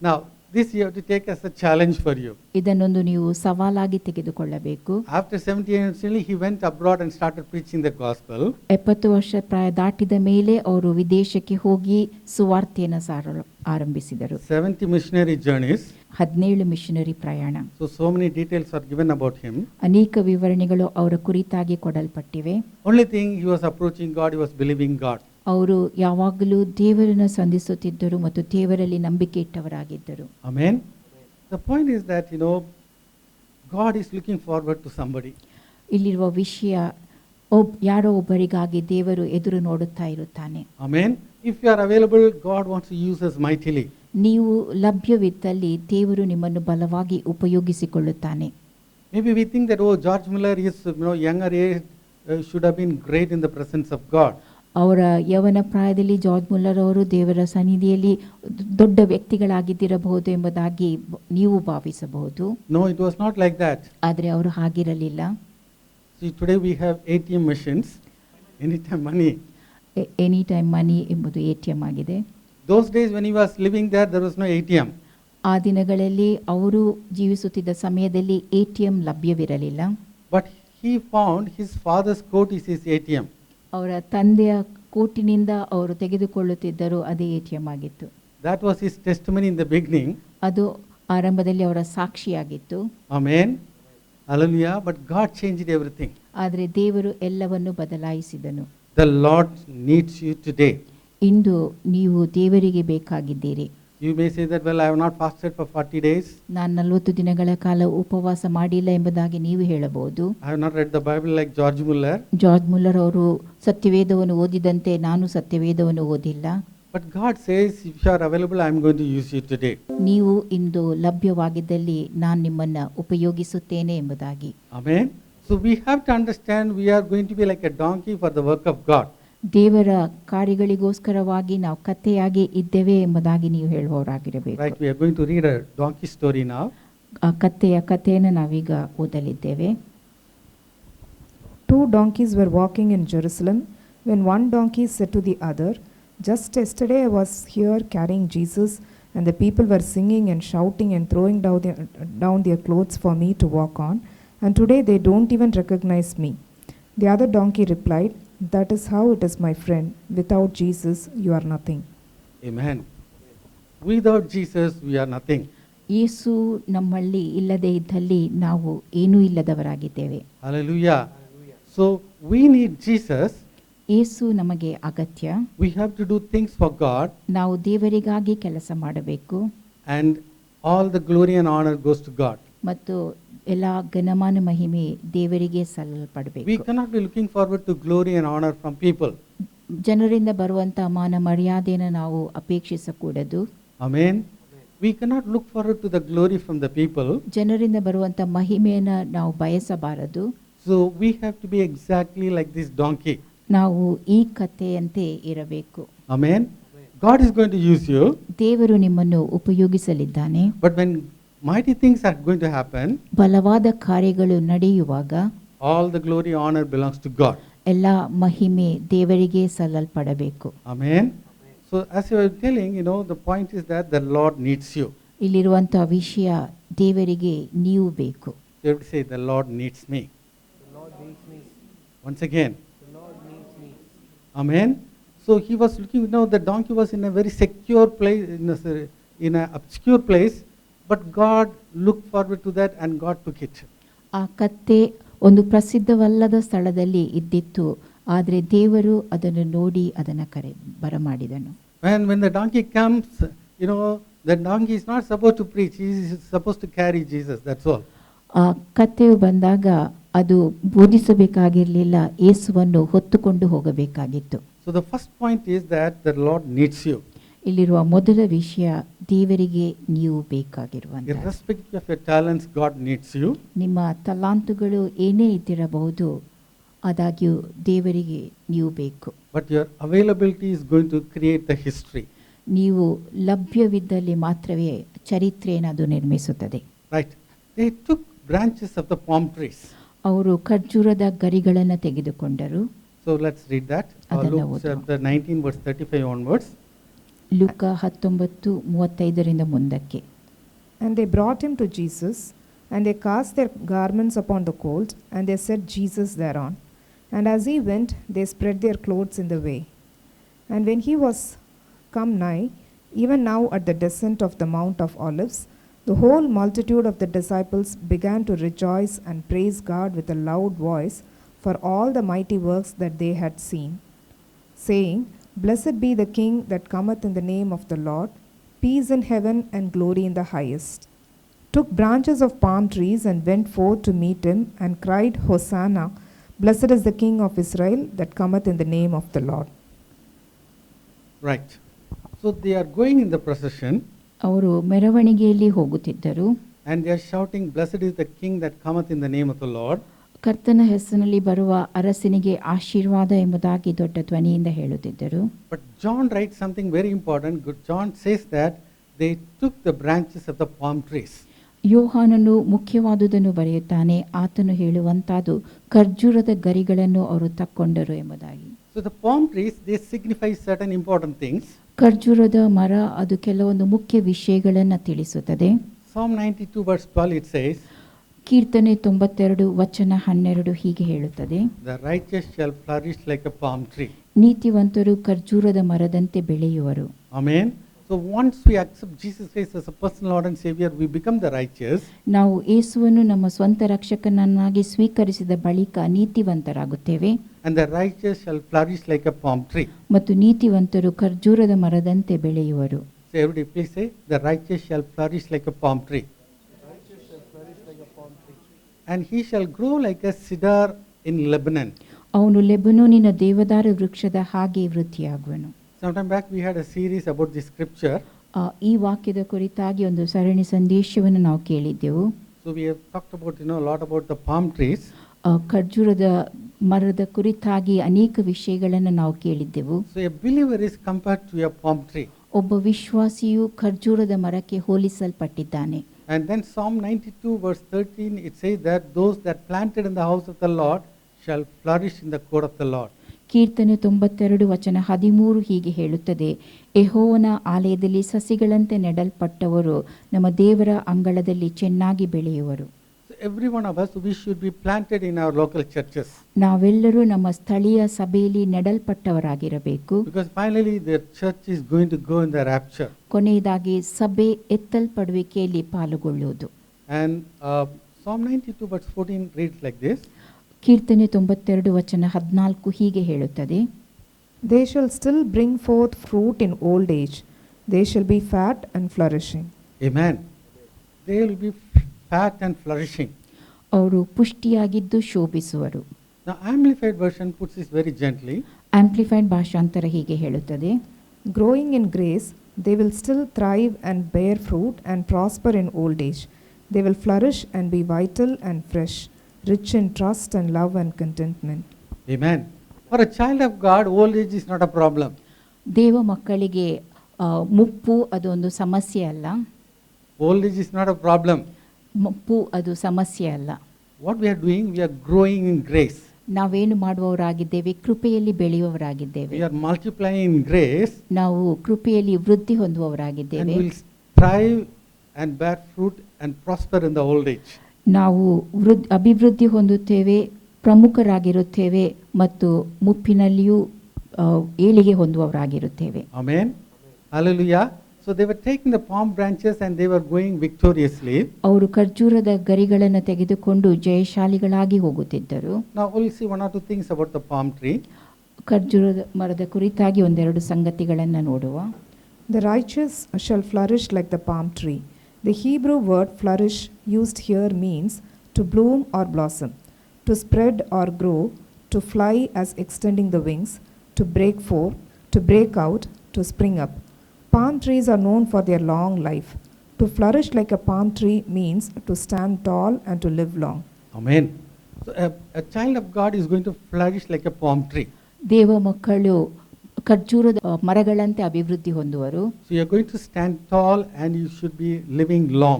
Now, This you have to take as a challenge for you. ಇದನ್ನೊಂದು ನೀವು ಸವಾಲಾಗಿ ತೆಗೆದುಕೊಳ್ಳಬೇಕು. After 70 years, he went abroad and started preaching the gospel. 70 ವರ್ಷ ಪ್ರಾಯ ದಾಟಿದ ಮೇಲೆ ಅವರು ವಿದೇಶಕ್ಕೆ ಹೋಗಿ ಸುವಾರ್ತೆಯನ್ನು ಸಾರಲು ಆರಂಭಿಸಿದರು. 70 missionary journeys. 17 ಮಿಷನರಿ ಪ್ರಯಾಣ. So many details are given about him. ಅನೇಕ ವಿವರಣೆಗಳು ಅವರ ಕುರಿತಾಗಿ ಕೊಡಲ್ಪಟ್ಟಿವೆ. Only thing, he was approaching God, he was believing God. ಅವರು ಯಾವಾಗಲೂ ದೇವರನ್ನು ಸಂಧಿಸುತ್ತಿದ್ದರು ಮತ್ತು ದೇವರಲ್ಲಿ ನಂಬಿಕೆ ಇಟ್ಟವರಾಗಿದ್ದರು. Amen. The point is that, God is looking forward to somebody. ಇಲ್ಲಿರುವ ವಿಷಯ ಯಾರೋ ಒಬ್ಬರಿಗಾಗಿ ದೇವರು ಎದುರು ನೋಡುತ್ತಾ ಇರುತ್ತಾನೆ. Amen. If you are available, God wants to use us mightily. ನೀವು ಲಭ್ಯವಿದ್ದಲ್ಲಿ ದೇವರು ನಿಮ್ಮನ್ನು ಬಲವಾಗಿ ಉಪಯೋಗಿಸಿಕೊಳ್ಳುತ್ತಾನೆ. Maybe we think that, George Muller is, younger age, should have been great in the presence of God. ಅವರ ಯವನ ಪ್ರಾಯದಲ್ಲಿ ಜಾರ್ಜ್ ಮುಲ್ಲರ್ ಅವರು ದೇವರ ಸನ್ನಿಧಿಯಲ್ಲಿ ದೊಡ್ಡ ವ್ಯಕ್ತಿಗಳಾಗಿದ್ದಿರಬಹುದು ಎಂಬುದಾಗಿ ನೀವು ಭಾವಿಸಬಹುದು. No, it was not like that. ಆದರೆ ಅವರು ಹಾಗಿರಲಿಲ್ಲ. See, today we have ATM machines, anytime money. Any time money ಎಂಬುದು ATM ಆಗಿದೆ. Those days when he was living there was no ATM. ಆ ದಿನಗಳಲ್ಲಿ ಅವರು ಜೀವಿಸುತ್ತಿದ್ದ ಸಮಯದಲ್ಲಿ ATM ಲಭ್ಯವಿರಲಿಲ್ಲ. But he found his father's coat is his ATM. ಅವರ ತಂದೆಯ ಕೋಟಿನಿಂದ ಅವರು ತೆಗೆದುಕೊಳ್ಳುತ್ತಿದ್ದರು, ಅದೇ ATM ಆಗಿತ್ತು. That was his testimony in the beginning. ಅದು ಆರಂಭದಲ್ಲಿ ಅವರ ಸಾಕ್ಷಿಯಾಗಿತ್ತು. Amen. Hallelujah. But God changed everything. ಆದರೆ ದೇವರು ಎಲ್ಲವನ್ನು ಬದಲಾಯಿಸಿದನು. The Lord needs you today. ಇಂದು ನೀವು ದೇವರಿಗೆ ಬೇಕಾಗಿದ್ದೀರಿ. You may say that, well, I have not fasted for 40 days. ನಾನು 40 ದಿನಗಳ ಕಾಲ ಉಪವಾಸ ಮಾಡಿಲ್ಲ ಎಂಬುದಾಗಿ ನೀವು ಹೇಳಬಹುದು. I have not read the Bible like George Muller. George Muller ಅವರು ಸತ್ಯವೇದವನ್ನು ಓದಿದಂತೆ ನಾನು ಸತ್ಯವೇದವನ್ನು ಓದಿಲ್ಲ. But God says, if you are available, I am going to use you today. ನೀವು ಇಂದು ಲಭ್ಯವಾಗಿದ್ದಲ್ಲಿ ನಾನು ನಿಮ್ಮನ್ನು ಉಪಯೋಗಿಸುತ್ತೇನೆ ಎಂಬುದಾಗಿ. Amen. So we have to understand we are going to be like a donkey for the work of God. ದೇವರ ಕಾರ್ಯಗಳಿಗೋಸ್ಕರವಾಗಿ ನಾವು ಕತ್ತೆಯಾಗಿ ಇದ್ದೇವೆ ಎಂಬುದಾಗಿ ನೀವು ಹೇಳುವವರಾಗಿರಬೇಕು. Right, we are going to read a donkey story now. ಆ ಕತ್ತೆಯ ಕಥೆಯನ್ನು ನಾವೀಗ ಓದಲಿದ್ದೇವೆ. 2 donkeys were walking in Jerusalem when one donkey said to the other, "Just yesterday I was here carrying Jesus, and the people were singing and shouting and throwing down their clothes for me to walk on, and today they don't even recognize me." The other donkey replied, "That is how it is, my friend. Without Jesus, you are nothing." Amen. Without Jesus, we are nothing. ಯೇಸು ನಮ್ಮಲ್ಲಿ ಇಲ್ಲದೆ ಇದ್ದಲ್ಲಿ ನಾವು ಏನೂ ಇಲ್ಲದವರಾಗಿದ್ದೇವೆ. Hallelujah. So we need Jesus. ಯೇಸು ನಮಗೆ ಅಗತ್ಯ. We have to do things for God. ನಾವು ದೇವರಿಗಾಗಿ ಕೆಲಸ ಮಾಡಬೇಕು. And all the glory and honor goes to God. ಮತ್ತು ಎಲ್ಲ ಘನಮಾನ ಮಹಿಮೆ ದೇವರಿಗೆ We ಸಲ್ಲಲ್ಪಡಬೇಕು. cannot be looking forward to glory and honor from people. ಜನರಿಂದ ಬರುವಂತಹ ಮಾನ ಮರ್ಯಾದೆಯನ್ನು ನಾವು ಅಪೇಕ್ಷಿಸಕೂಡದು. Amen. We cannot look forward to the glory from the people. ಜನರಿಂದ ಬರುವಂತಹ ಮಹಿಮೆಯನ್ನು ನಾವು ಬಯಸಬಾರದು. So we have to be exactly like this donkey. ನಾವು ಈ ಕಥೆಯಂತೆ ಇರಬೇಕು. Amen. God is going to use you. ದೇವರು ನಿಮ್ಮನ್ನು ಉಪಯೋಗಿಸಲಿದ್ದಾನೆ. But when mighty things are going to happen, ಬಲವಾದ ಕಾರ್ಯಗಳು ನಡೆಯುವಾಗ all the glory honor belongs to God. ಎಲ್ಲ ಮಹಿಮೆ ದೇವರಿಗೆ ಸಲ್ಲಲ್ಪಡಬೇಕು. Amen. So as you were telling, the point is that the Lord needs you. ಇಲ್ಲಿರುವಂತಹ ವಿಷಯ ದೇವರಿಗೆ ನೀವು ಬೇಕು. You have to say, the Lord needs me. The Lord needs me. Once again. The Lord needs me. Amen. So he was looking, the donkey was in a very secure place, in an obscure place, but God looked forward to that and God took it. ಆ ಕತ್ತೆ ಒಂದು ಪ್ರಸಿದ್ಧವಲ್ಲದ ಸ್ಥಳದಲ್ಲಿ ಇದ್ದಿತ್ತು, ಆದರೆ ದೇವರು ಅದನ್ನು ನೋಡಿ ಅದನ್ನು ಬರಮಾಡಿದನು. When the donkey comes, the donkey is not supposed to preach, he is supposed to carry Jesus, that's all. ಆ ಕತ್ತೆಯು ಬಂದಾಗ ಅದು ಬೋಧಿಸಬೇಕಾಗಿರಲಿಲ್ಲ, ಯೇಸುವನ್ನು ಹೊತ್ತುಕೊಂಡು ಹೋಗಬೇಕಾಗಿತ್ತು. So the first point is that the Lord needs you. ಇಲ್ಲಿರುವ ಮೊದಲ ವಿಷಯ ದೇವರಿಗೆ ನೀವು ಬೇಕಾಗಿರುವಂತ. Irrespective of your talents, God needs you. ನಿಮ್ಮ ತಲಾಂತುಗಳು ಏನೇ ಇದ್ದಿರಬಹುದು, ಆದಾಗ್ಯೂ ದೇವರಿಗೆ ನೀವು ಬೇಕು. But your availability is going to create the history. ನೀವು ಲಭ್ಯವಿದ್ದಲ್ಲಿ ಮಾತ್ರವೇ ಚರಿತ್ರೆಯನ್ನು ಅದು ನಿರ್ಮಿಸುತ್ತದೆ. Right. They took branches of the palm trees. ಅವರು ಖರ್ಜೂರದ ಗರಿಗಳನ್ನು ತೆಗೆದುಕೊಂಡರು. So let's read that. ಅದನ್ನ Luke ಓದುವ. chapter 19 verse 35 onwards. ಲೂಕ 19:35 ಮುಂದಕ್ಕೆ. And they brought him to Jesus, and they cast their garments upon the colt, and they set Jesus thereon. And as he went, they spread their clothes in the way. And when he was come nigh, even now at the descent of the Mount of Olives, the whole multitude of the disciples began to rejoice and praise God with a loud voice for all the mighty works that they had seen, saying, Blessed be the King that cometh in the name of the Lord, peace in heaven and glory in the highest. Took branches of palm trees and went forth to meet him, and cried, Hosanna, blessed is the King of Israel that cometh in the name of the Lord. Right. So they are going in the procession ಅವರು ಮೆರವಣಿಗೆಯಲ್ಲಿ ಹೋಗುತ್ತಿದ್ದರು. and they are shouting, Blessed is the King that cometh in the name of the Lord. ಕರ್ತನ ಹೆಸರಿನಲ್ಲಿ ಬರುವ ಅರಸನಿಗೆ ಆಶೀರ್ವಾದ ಎಂಬುದಾಗಿ ದೊಡ್ಡ ಧ್ವನಿಯಿಂದ ಹೇಳುತ್ತಿದ್ದರು. But John writes something very important. John says that they took the branches of the palm trees. ಯೋಹಾನನು ಮುಖ್ಯವಾದುದನ್ನು ಬರೆಯುತ್ತಾನೆ. ಆತನು ಹೇಳುವಂತಾದು ಖರ್ಜೂರದ ಗರಿಗಳನ್ನು ಅವರು ತಕ್ಕೊಂಡರು ಎಂಬುದಾಗಿ. So the palm trees, they signify certain important things. ಖರ್ಜೂರದ ಮರ ಅದು ಕೆಲವೊಂದು ಮುಖ್ಯ ವಿಷಯಗಳನ್ನು ತಿಳಿಸುತ್ತದೆ. Psalm 92 verse 12 it says, ಕೀರ್ತನೆ 92 ವಚನ 12 ಹೀಗೆ ಹೇಳುತ್ತದೆ, The righteous shall flourish like a palm tree. ನೀತಿವಂತರು ಖರ್ಜೂರದ ಮರದಂತೆ ಬೆಳೆಯುವರು. Amen. So once we accept Jesus Christ as a personal Lord and Savior, we become the righteous. ನಾವು ಯೇಸುವನ್ನು ನಮ್ಮ ಸ್ವಂತ ರಕ್ಷಕನನ್ನಾಗಿ ಸ್ವೀಕರಿಸಿದ ಬಳಿಕ ನೀತಿವಂತರಾಗುತ್ತೇವೆ. And the righteous shall flourish like a palm tree. ಮತ್ತು ನೀತಿವಂತರು ಖರ್ಜೂರದ ಮರದಂತೆ ಬೆಳೆಯುವರು. So everybody please say, the righteous shall flourish like a palm tree. And he shall grow like a cedar in Lebanon. ಅವನು ಲೆಬನೋನಿನ ದೇವದಾರ ವೃಕ್ಷದ ಹಾಗೆ ವೃದ್ಧಿಯಾಗುವನು. Sometime back we had a series about this scripture. ಈ ವಾಕ್ಯದ ಕುರಿತಾಗಿ ಒಂದು ಸರಣಿ ಸಂದೇಶವನ್ನು ನಾವು ಕೇಳಿದ್ದೆವು. So we have talked about, a lot about the palm trees. ಖರ್ಜೂರದ ಮರದ ಕುರಿತಾಗಿ ಅನೇಕ ವಿಷಯಗಳನ್ನು ನಾವು ಕೇಳಿದ್ದೆವು. So a believer is compared to a palm tree. ಒಬ್ಬ ವಿಶ್ವಾಸಿಯು ಖರ್ಜೂರದ ಮರಕ್ಕೆ ಹೋಲಿಸಲ್ಪಟ್ಟಿದ್ದಾನೆ. And then Psalm 92 verse 13 it says that those that planted in the house of the Lord shall flourish in the court of the Lord. ಕೀರ್ತನೆ 92 ವಚನ 13 ಹೀಗೆ ಹೇಳುತ್ತದೆ, ಯೆಹೋವನ ಆಲಯದಲ್ಲಿ ಸಸಿಗಳಂತೆ ನೆಡಲ್ಪಟ್ಟವರು ನಮ್ಮ ದೇವರ ಅಂಗಳದಲ್ಲಿ ಚೆನ್ನಾಗಿ ಬೆಳೆಯುವರು. So every one of us, we should be planted in our local churches. ನಾವೆಲ್ಲರೂ ನಮ್ಮ ಸ್ಥಳೀಯ ಸಭೆಯಲ್ಲಿ ನೆಡಲ್ಪಟ್ಟವರಾಗಿರಬೇಕು. Because finally the church is going to go in the rapture. ಕೊನೆಯದಾಗಿ ಸಭೆ ಎತ್ತಲ್ಪಡುವಿಕೆಯಲ್ಲಿ ಪಾಲ್ಗೊಳ್ಳುವುದು. And Psalm 92 verse 14 reads like this. ಕೀರ್ತನೆ 92 ವಚನ 14 ಹೀಗೆ ಹೇಳುತ್ತದೆ, They shall still bring forth fruit in old age. They shall be fat and flourishing. Amen. They will be fat and flourishing. ಅವರು ಪುಷ್ಟಿಯಾಗಿದ್ದು ಶೋಭಿಸುವರು. Now Amplified version puts this very gently. Amplified ಭಾಷಾಂತರ ಹೀಗೆ ಹೇಳುತ್ತದೆ, Growing in grace, they will still thrive and bear fruit and prosper in old age. They will flourish and be vital and fresh, rich in trust and love and contentment. Amen. For a child of God, old age is not a problem. ದೇವ ಮಕ್ಕಳಿಗೆ ಮುಪ್ಪು ಅದೊಂದು ಸಮಸ್ಯೆ ಅಲ್ಲ. Old age is not a problem. ಮುಪ್ಪು ಅದು ಸಮಸ್ಯೆ ಅಲ್ಲ. What we are doing, we are growing in grace. ನಾವೇನು ಮಾಡುವವರಾಗಿದ್ದೇವೆ, ಕೃಪೆಯಲ್ಲಿ ಬೆಳೆಯುವವರಾಗಿದ್ದೇವೆ. We are multiplying in grace. ನಾವು ಕೃಪೆಯಲ್ಲಿ ವೃದ್ಧಿ And ಹೊಂದುವವರಾಗಿದ್ದೇವೆ. we will thrive and bear fruit and prosper in the old age. ನಾವು ಅಭಿವೃದ್ಧಿ ಹೊಂದುತ್ತೇವೆ, ಪ್ರಮುಖರಾಗಿರುತ್ತೇವೆ ಮತ್ತು ಮುಪ್ಪಿನಲ್ಲಿಯೂ ಏಳಿಗೆ ಹೊಂದುವವರಾಗಿರುತ್ತೇವೆ. Amen. Hallelujah. So they were taking the palm branches and they were going victoriously. ಅವರು ಖರ್ಜೂರದ ಗರಿಗಳನ್ನು ತೆಗೆದುಕೊಂಡು ಜಯಶಾಲಿಗಳಾಗಿ ಹೋಗುತ್ತಿದ್ದರು. Now we'll see one or two things about the palm tree. ಖರ್ಜೂರದ ಮರದ ಕುರಿತಾಗಿ ಒಂದೆರಡು ಸಂಗತಿಗಳನ್ನು ನೋಡುವ. The righteous shall flourish like the palm tree. The Hebrew word flourish used here means to bloom or blossom, to spread or grow, to fly as extending the wings, to break forth, to break out, to spring up. Palm trees are known for their long life. To flourish like a palm tree means to stand tall and to live long. Amen. So a child of God is going to flourish like a palm tree. ದೇವ ಮಕ್ಕಳು ಖರ್ಜೂರದ ಮರಗಳಂತೆ ಅಭಿವೃದ್ಧಿ ಹೊಂದುವರು. So you are going to stand tall and you should be living long.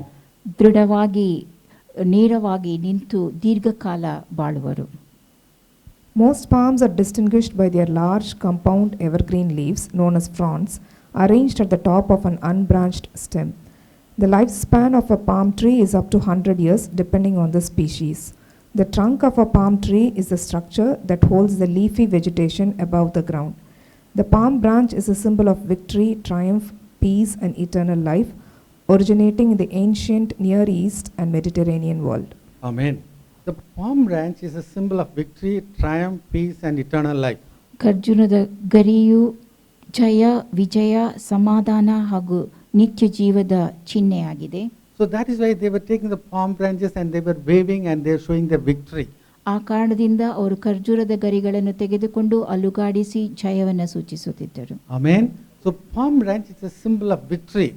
ದೃಢವಾಗಿ ನೇರವಾಗಿ ನಿಂತು ದೀರ್ಘಕಾಲ ಬಾಳುವರು. Most palms are distinguished by their large compound evergreen leaves known as fronds, arranged at the top of an unbranched stem. The lifespan of a palm tree is up to 100 years depending on the species. The trunk of a palm tree is the structure that holds the leafy vegetation above the ground. The palm branch is a symbol of victory, triumph, peace, and eternal life, originating in the ancient Near East and Mediterranean world. Amen. The palm branch is a symbol of victory, triumph, peace, and eternal life. ಖರ್ಜೂರದ ಗರಿಯು ಜಯ, ವಿಜಯ, ಸಮಾಧಾನ ಹಾಗೂ ನಿತ್ಯ ಜೀವದ ಚಿಹ್ನೆಯಾಗಿದೆ. So that is why they were taking the palm branches and they were waving and they were showing their victory. ಆ ಕಾರಣದಿಂದ ಅವರು ಖರ್ಜೂರದ ಗರಿಗಳನ್ನು ತೆಗೆದುಕೊಂಡು ಅಲುಗಾಡಿಸಿ ಜಯವನ್ನು ಸೂಚಿಸುತ್ತಿದ್ದರು. Amen. So palm branch is a symbol of victory.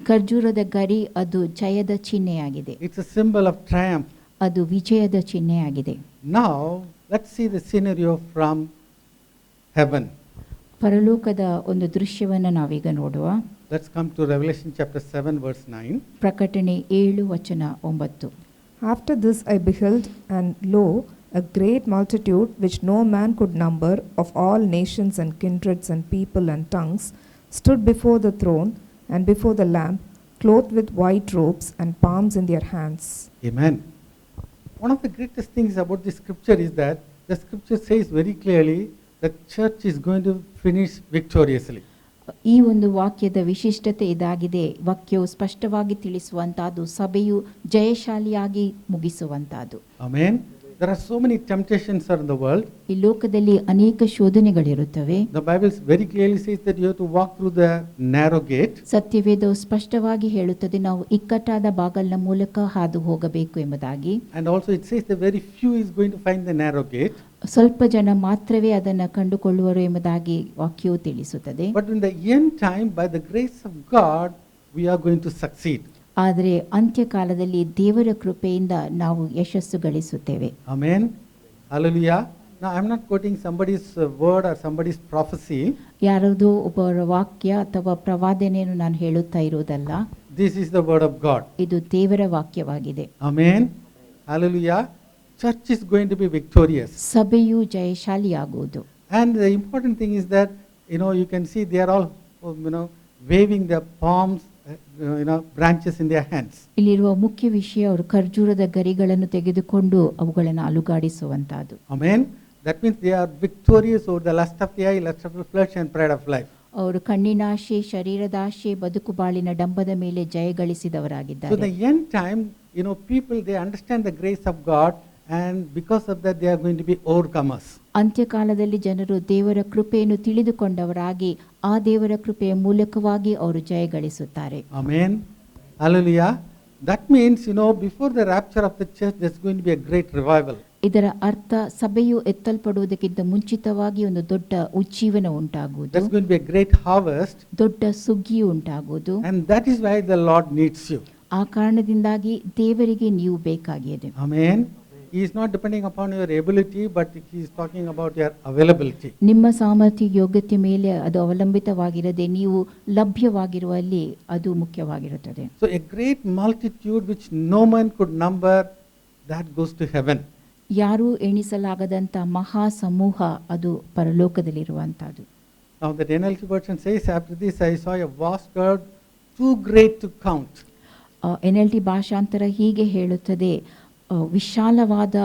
ಖರ್ಜೂರದ ಗರಿ ಅದು ಜಯದ ಚಿಹ್ನೆಯಾಗಿದೆ, It's a symbol of triumph. ಅದು ವಿಜಯದ ಚಿಹ್ನೆಯಾಗಿದೆ. Now let's see the scenario from heaven. ಪರಲೋಕದ ಒಂದು ದೃಶ್ಯವನ್ನು ನಾವೀಗ ನೋಡುವ. Let's come to Revelation chapter 7 verse 9. ಪ್ರಕಟಣೆ 7:9. After this I beheld, and lo, a great multitude which no man could number, of all nations and kindreds and people and tongues, stood before the throne and before the Lamb, clothed with white robes and palms in their hands. Amen. One of the greatest things about this scripture is that the scripture says very clearly the church is going to finish victoriously. ಈ ಒಂದು ವಾಕ್ಯದ ವಿಶಿಷ್ಟತೆ ಇದಾಗಿದೆ. ವಾಕ್ಯವು ಸ್ಪಷ್ಟವಾಗಿ ತಿಳಿಸುವಂತಹದ್ದು ಸಭೆಯು ಜಯಶಾಲಿಯಾಗಿ ಮುಗಿಸುವಂತಹದ್ದು. Amen. There are so many temptations in the world. ಈ ಲೋಕದಲ್ಲಿ ಅನೇಕ ಶೋಧನೆಗಳಿರುತ್ತವೆ. The Bible very clearly says that you have to walk through the narrow gate. ಸತ್ಯವೇದವು ಸ್ಪಷ್ಟವಾಗಿ ಹೇಳುತ್ತದೆ ನಾವು ಇಕ್ಕಟ್ಟಾದ ಬಾಗಲಿನ ಮೂಲಕ ಹಾದು ಹೋಗಬೇಕು ಎಂಬುದಾಗಿ. And also it says that very few is going to find the narrow gate. ಸ್ವಲ್ಪ ಜನ ಮಾತ್ರವೇ ಅದನ್ನು ಕಂಡುಕೊಳ್ಳುವರು ಎಂಬುದಾಗಿ ವಾಕ್ಯವು ತಿಳಿಸುತ್ತದೆ. But in the end time, by the grace of God, we are going to succeed. ಆದರೆ ಅಂತ್ಯಕಾಲದಲ್ಲಿ ದೇವರ ಕೃಪೆಯಿಂದ ನಾವು ಯಶಸ್ಸು ಗಳಿಸುತ್ತೇವೆ. Amen. Hallelujah. Now I am not quoting somebody's word or somebody's prophecy. ಯಾರದೋ ಒಬ್ಬರ ವಾಕ್ಯ ಅಥವಾ ಪ್ರವಾದನೆಯನ್ನು ನಾನು ಹೇಳುತ್ತಾ ಇರುವುದಲ್ಲ. This is the word of God. ಇದು ದೇವರ ವಾಕ್ಯವಾಗಿದೆ. Amen. Hallelujah. Church is going to be victorious. ಸಭೆಯು ಜಯಶಾಲಿಯಾಗುವುದು. And the important thing is that, you can see they are all, waving their palms, branches in their hands. ಇಲ್ಲಿರುವ ಮುಖ್ಯ ವಿಷಯ ಅವರು ಖರ್ಜೂರದ ಗರಿಗಳನ್ನು ತೆಗೆದುಕೊಂಡು ಅವುಗಳನ್ನು ಅಲುಗಾಡಿಸುವಂತಹದ್ದು. Amen. That means they are victorious over the lust of the eye, lust of the flesh, and pride of life. ಅವರು ಕಣ್ಣಿನಾಶೆ, ಶರೀರದಾಶೆ, ಬದುಕು ಬಾಳಿನ ಡಂಬದ ಮೇಲೆ ಜಯಗಳಿಸಿದವರಾಗಿದ್ದಾರೆ. So the end time, people, they understand the grace of God, and because of that they are going to be overcomers. ಅಂತ್ಯಕಾಲದಲ್ಲಿ ಜನರು ದೇವರ ಕೃಪೆಯನ್ನು ತಿಳಿದುಕೊಂಡವರಾಗಿ ಆ ದೇವರ ಕೃಪೆಯ ಮೂಲಕವಾಗಿ ಅವರು ಜಯಗಳಿಸುತ್ತಾರೆ. Amen. Hallelujah. That means, before the rapture of the church, there's going to be a great revival. ಇದರ ಅರ್ಥ ಸಭೆಯು ಎತ್ತಲ್ಪಡುವುದಕ್ಕಿಂತ ಮುಂಚಿತವಾಗಿ ಒಂದು ದೊಡ್ಡ ಉಜ್ಜೀವನ ಉಂಟಾಗುವುದು. There's going to be a great harvest. ದೊಡ್ಡ ಸುಗ್ಗಿಯು ಉಂಟಾಗುವುದು. And that is why the Lord needs you. ಆ ಕಾರಣದಿಂದಾಗಿ ದೇವರಿಗೆ ನೀವು ಬೇಕಾಗಿದೆ. Amen. He is not depending upon your ability, but he is talking about your availability. ನಿಮ್ಮ ಸಾಮರ್ಥ್ಯ, ಯೋಗ್ಯತೆ ಮೇಲೆ ಅದು ಅವಲಂಬಿತವಾಗಿರದೆ ನೀವು ಲಭ್ಯವಾಗಿರುವಲ್ಲಿ ಅದು ಮುಖ್ಯವಾಗಿರುತ್ತದೆ. So a great multitude which no man could number, that goes to heaven. ಯಾರೂ ಎಣಿಸಲಾಗದಂತ ಮಹಾ ಸಮೂಹ ಅದು ಪರಲೋಕದಲ್ಲಿರುವಂತಹದ್ದು. Now the NLT version says, after this I saw a vast crowd too great to count. NLT ಭಾಷಾಂತರ ಹೀಗೆ ಹೇಳುತ್ತದೆ, ವಿಶಾಲವಾದ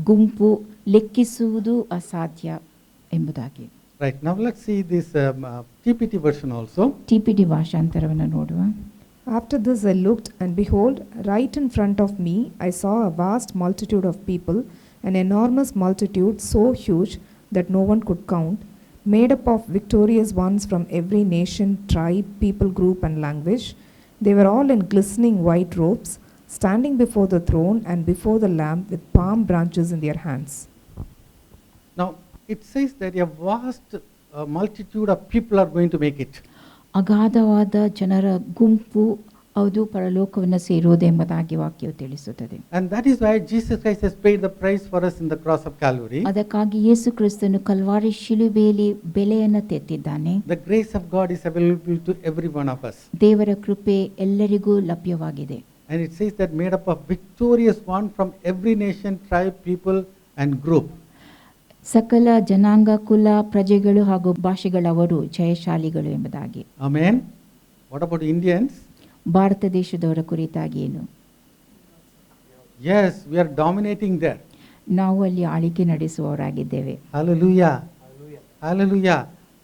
ಗುಂಪು ಲೆಕ್ಕಿಸುವುದು ಅಸಾಧ್ಯ ಎಂಬುದಾಗಿ. Right, now let's see this TPT version also. TPT ಭಾಷಾಂತರವನ್ನು ನೋಡುವ. After this I looked, and behold, right in front of me I saw a vast multitude of people, an enormous multitude so huge that no one could count, made up of victorious ones from every nation, tribe, people group and language. They were all in glistening white robes, standing before the throne and before the Lamb with palm branches in their hands. Now it says that a vast multitude of people are going to make it. ಅಗಾಧವಾದ ಜನರ ಗುಂಪು ಅದು ಪರಲೋಕವನ್ನು ಸೇರುವುದೆಂಬುದಾಗಿ ವಾಕ್ಯವು ತಿಳಿಸುತ್ತದೆ. And that is why Jesus Christ has paid the price for us in the cross of Calvary. ಅದಕ್ಕಾಗಿ ಯೇಸು ಕ್ರಿಸ್ತನು Calvary ಶಿಲುಬೆಯಲ್ಲಿ ಬೆಲೆಯನ್ನು ತೆತ್ತಿದ್ದಾನೆ. The grace of God is available to every one of us. ದೇವರ ಕೃಪೆ ಎಲ್ಲರಿಗೂ ಲಭ್ಯವಾಗಿದೆ. And it says that made up of victorious one from every nation, tribe, people and group. ಸಕಲ ಜನಾಂಗ, ಕುಲ, ಪ್ರಜೆಗಳು ಹಾಗೂ ಭಾಷೆಗಳವರು ಜಯಶಾಲಿಗಳು ಎಂಬುದಾಗಿ. Amen. What about Indians? Bharat ದೇಶದವರ ಕುರಿತಾಗಿ ಏನು? Yes, we are dominating there. ನಾವು ಅಲ್ಲಿ ಆಳಿಕೆ ನಡೆಸುವವರಾಗಿದ್ದೇವೆ. Hallelujah. Hallelujah. Hallelujah.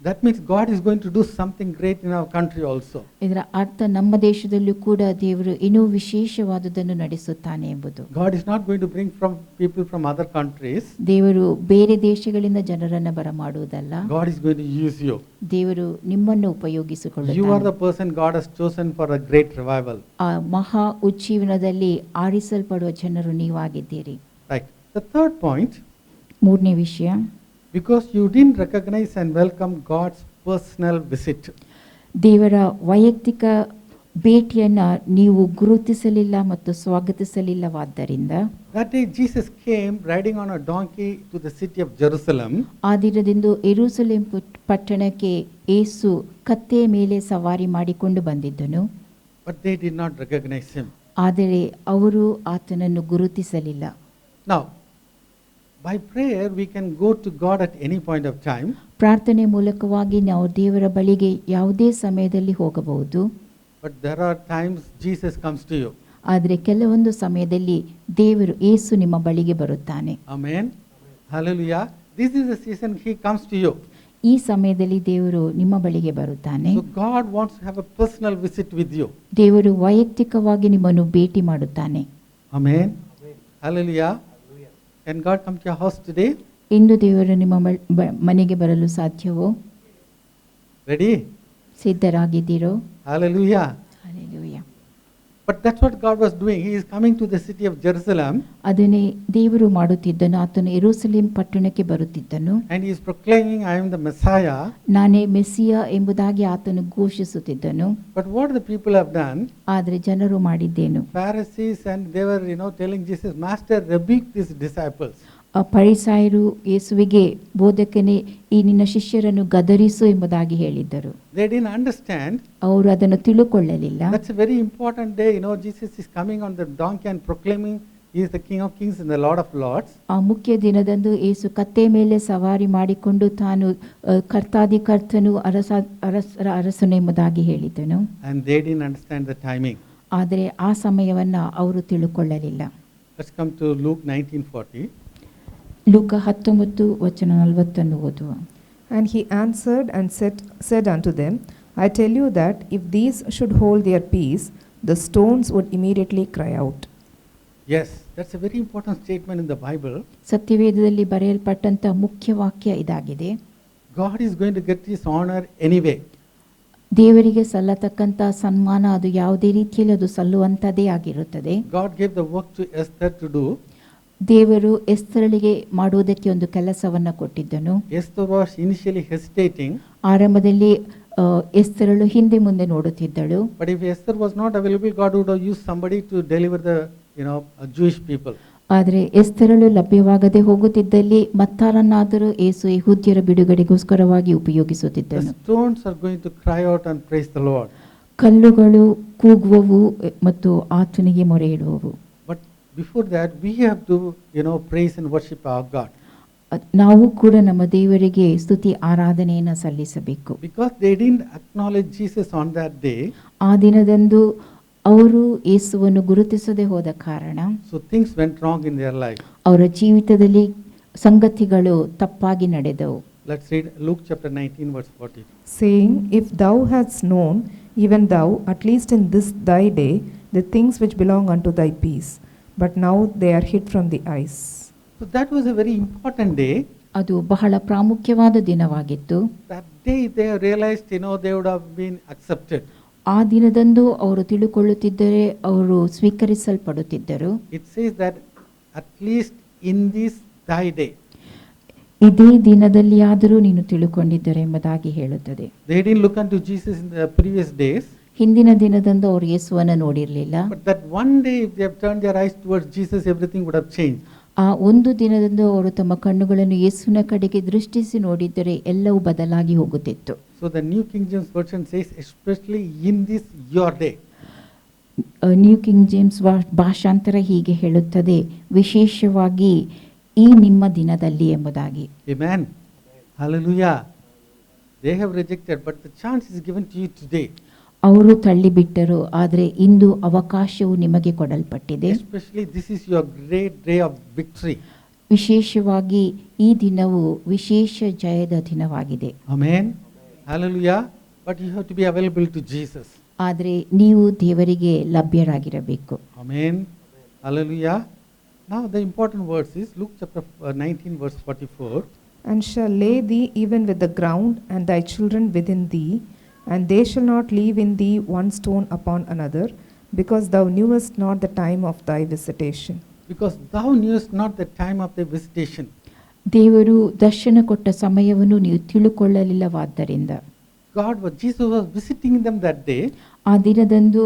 That means God is going to do something great in our country also. ಇದರ ಅರ್ಥ ನಮ್ಮ ದೇಶದಲ್ಲೂ ಕೂಡ ದೇವರು ಇನ್ನೂ ವಿಶೇಷವಾದುದನ್ನು ನಡೆಸುತ್ತಾನೆ ಎಂಬುದು. God is not going to bring from people from other countries. ದೇವರು ಬೇರೆ ದೇಶಗಳಿಂದ ಜನರನ್ನು ಬರಮಾಡುವುದಲ್ಲ. God is going to use you. ದೇವರು ನಿಮ್ಮನ್ನು You are ಉಪಯೋಗಿಸಿಕೊಳ್ಳುತ್ತಾನೆ. the person God has chosen for a great revival. ಆ ಮಹಾ ಉಜ್ಜೀವನದಲ್ಲಿ ಆರಿಸಲ್ಪಡುವ ಜನರು ನೀವಾಗಿದ್ದೀರಿ. Right. The third point, ಮೂರನೇ ವಿಷಯ, because you didn't recognize and welcome God's personal visit. ದೇವರ ವೈಯಕ್ತಿಕ ಭೇಟಿಯನ್ನು ನೀವು ಗುರುತಿಸಲಿಲ್ಲ ಮತ್ತು ಸ್ವಾಗತಿಸಲಿಲ್ಲವಾದ್ದರಿಂದ That day Jesus came riding on a donkey to the city of Jerusalem. ಆ ದಿನದಂದು ಯೆರೂಸಲೇಮ್ ಪಟ್ಟಣಕ್ಕೆ ಏಸು ಕತ್ತೆಯ ಮೇಲೆ ಸವಾರಿ ಮಾಡಿಕೊಂಡು ಬಂದಿದ್ದನು. But they did not recognize him. ಆದರೆ ಅವರು ಆತನನ್ನು ಗುರುತಿಸಲಿಲ್ಲ. Now, by prayer, we can go to God at any point of time. ಪ್ರಾರ್ಥನೆ ಮೂಲಕವಾಗಿ ನಾವು ದೇವರ ಬಳಿಗೆ ಯಾವುದೇ ಸಮಯದಲ್ಲಿ ಹೋಗಬಹುದು. But there are times Jesus comes to you. ಆದರೆ ಕೆಲವೊಂದು ಸಮಯದಲ್ಲಿ ದೇವರು ಏಸು ನಿಮ್ಮ ಬಳಿಗೆ ಬರುತ್ತಾನೆ. Amen. Hallelujah. This is the season He comes to you. ಈ ಸಮಯದಲ್ಲಿ ದೇವರು ನಿಮ್ಮ ಬಳಿಗೆ ಬರುತ್ತಾನೆ. So God wants to have a personal visit with you. ದೇವರು ವೈಯಕ್ತಿಕವಾಗಿ ನಿಮ್ಮನ್ನು ಭೇಟಿ ಮಾಡುತ್ತಾನೆ. Amen. Hallelujah. Can God come to your house today? ಇಂದು ದೇವರು ನಿಮ್ಮ ಮನೆಗೆ ಬರಲು ಸಾಧ್ಯವೋ? Ready? ಸಿದ್ಧರಾಗಿದ್ದೀರೋ? Hallelujah. Hallelujah. But that's what God was doing. He is coming to the city of Jerusalem ಅದನ್ನೇ ದೇವರು ಮಾಡುತ್ತಿದ್ದನು. ಆತನು ಯೆರೂಸಲೇಮ್ ಪಟ್ಟಣಕ್ಕೆ ಬರುತ್ತಿದ್ದನು. and He is proclaiming, I am the Messiah. ನಾನೇ ಮೆಸ್ಸಿಯ ಎಂಬುದಾಗಿ ಆತನು ಘೋಷಿಸುತ್ತಿದ್ದನು. But what the people have done, ಆದರೆ ಜನರು ಮಾಡಿದ್ದೇನು? Pharisees, and they were, telling Jesus, Master, rebuke these disciples. ಆ ಫರಿಸಾಯರು ಯೇಸುವಿಗೆ, ಬೋಧಕನೇ, ಈ ನಿನ್ನ ಶಿಷ್ಯರನ್ನು ಗದರಿಸು ಎಂಬುದಾಗಿ ಹೇಳಿದ್ದರು. They didn't understand. ಅವರು ಅದನ್ನು ತಿಳುಕೊಳ್ಳಲಿಲ್ಲ. That's a very important day. Jesus is coming on the donkey and proclaiming He is the King of Kings and the Lord of Lords. ಆ ಮುಖ್ಯ ದಿನದಂದು ಯೇಸು ಕತ್ತೆ ಮೇಲೆ ಸವಾರಿ ಮಾಡಿಕೊಂಡು ತಾನು ಕರ್ತಾದಿ ಕರ್ತನು ಅರಸನು ಎಂಬುದಾಗಿ ಹೇಳಿದನು. And they didn't understand the timing. ಆದರೆ ಆ ಸಮಯವನ್ನು ಅವರು ತಿಳುಕೊಳ್ಳಲಿಲ್ಲ. Let's come to Luke 19:40. ಲೂಕ 19:40 ಓದುವ. And he answered and said unto them, I tell you that if these should hold their peace, the stones would immediately cry out. Yes, that's a very important statement in the Bible. ಸತ್ಯವೇದದಲ್ಲಿ ಬರೆಯಲ್ಪಟ್ಟಂತ ಮುಖ್ಯ ವಾಕ್ಯ ಇದಾಗಿದೆ. God is going to get His honor anyway. ದೇವರಿಗೆ ಸಲ್ಲತಕ್ಕಂಥ ಸನ್ಮಾನ ಅದು ಯಾವುದೇ ರೀತಿಯಲ್ಲಿ ಅದು ಸಲ್ಲುವಂಥದ್ದೇ ಆಗಿರುತ್ತದೆ. God gave the work to Esther to do. ದೇವರು ಎಸ್ತರಳಿಗೆ ಮಾಡುವುದಕ್ಕೆ ಒಂದು ಕೆಲಸವನ್ನು ಕೊಟ್ಟಿದ್ದನು. Esther was initially hesitating. ಆರಂಭದಲ್ಲಿ ಎಸ್ತರಳು ಹಿಂದೆ ಮುಂದೆ ನೋಡುತ್ತಿದ್ದಳು. But if Esther was not available, God would have used somebody to deliver the Jewish people. ಆದರೆ ಎಸ್ತರಳು ಲಭ್ಯವಾಗದೆ ಹೋಗುತ್ತಿದ್ದಲ್ಲಿ ಮತ್ತಾರನ್ನಾದರೂ ಏಸು ಯೆಹೂದ್ಯರ ಬಿಡುಗಡೆಗೋಸ್ಕರವಾಗಿ The ಉಪಯೋಗಿಸುತ್ತಿದ್ದನು. stones are going to cry out and praise the Lord. ಕಲ್ಲುಗಳು ಕೂಗುವವು ಮತ್ತು ಆತನಿಗೆ ಮೊರೆ ಇಡುವವು. But before that, we have to, praise and worship our God. ನಾವು ಕೂಡ ನಮ್ಮ ದೇವರಿಗೆ ಸ್ತುತಿ ಆರಾಧನೆಯನ್ನು ಸಲ್ಲಿಸಬೇಕು. Because they didn't acknowledge Jesus on that day. ಆ ದಿನದಂದು ಅವರು ಯೇಸುವನ್ನು ಗುರುತಿಸದೆ ಹೋದ ಕಾರಣ So things went wrong in their life. ಅವರ ಜೀವಿತದಲ್ಲಿ ಸಂಗತಿಗಳು ತಪ್ಪಾಗಿ ನಡೆದವು. Let's read Luke chapter 19 verse 40. Saying, If thou hadst known, even thou, at least in this thy day, the things which belong unto thy peace, but now they are hid from the eyes. So that was a very important day. ಅದು ಬಹಳ ಪ್ರಾಮುಖ್ಯವಾದ ದಿನವಾಗಿತ್ತು. That day they realized, they would have been accepted. ಆ ದಿನದಂದು ಅವರು ತಿಳುಕೊಳ್ಳುತ್ತಿದ್ದರೆ ಅವರು ಸ್ವೀಕರಿಸಲ್ಪಡುತ್ತಿದ್ದರು. It says that at least in this thy day. ಇದೇ ದಿನದಲ್ಲಿ ಆದರೂ ನೀನು ತಿಳುಕೊಂಡಿದ್ದರೆ ಎಂಬುದಾಗಿ ಹೇಳುತ್ತದೆ. They didn't look unto Jesus in the previous days. ಹಿಂದಿನ ದಿನದಂದು ಅವರು ಯೇಸುವನ್ನು ನೋಡಿರಲಿಲ್ಲ. But that one day, if they have turned their eyes towards Jesus, everything would have changed. ಆ ಒಂದು ದಿನದಂದು ಅವರು ತಮ್ಮ ಕಣ್ಣುಗಳನ್ನು ಯೇಸುವಿನ ಕಡೆಗೆ ದೃಷ್ಟಿಸಿ ನೋಡಿದ್ದರೆ ಎಲ್ಲವೂ ಬದಲಾಗಿ ಹೋಗುತ್ತಿತ್ತು. So the New King James Version says, especially in this your day. New king James ಭಾಷಾಂತರ ಹೀಗೆ ಹೇಳುತ್ತದೆ, ವಿಶೇಷವಾಗಿ ಈ ನಿಮ್ಮ ದಿನದಲ್ಲಿ ಎಂಬುದಾಗಿ. Amen. Hallelujah. They have rejected, but the chance is given to you today. ಅವರು ತಳ್ಳಿಬಿಟ್ಟರು, ಆದರೆ ಇಂದು ಅವಕಾಶವು ನಿಮಗೆ ಕೊಡಲ್ಪಟ್ಟಿದೆ. Especially this is your great day of victory. ವಿಶೇಷವಾಗಿ ಈ ದಿನವು ವಿಶೇಷ ಜಯದ ದಿನವಾಗಿದೆ. Amen. Hallelujah. But you have to be available to Jesus. ಆದರೆ ನೀವು ದೇವರಿಗೆ ಲಭ್ಯರಾಗಿರಬೇಕು. Amen. Hallelujah. Now the important verse is Luke chapter 19 verse 44. And shall lay thee even with the ground, and thy children within thee, and they shall not leave in thee one stone upon another, because thou knewest not the time of thy visitation. Because thou knewest not the time of thy visitation. ದೇವರು ದರ್ಶನ ಕೊಟ್ಟ ಸಮಯವನ್ನು ನೀವು ತಿಳುಕೊಳ್ಳಲಿಲ್ಲವಾದ್ದರಿಂದ Jesus was visiting them that day, ಆ ದಿನದಂದು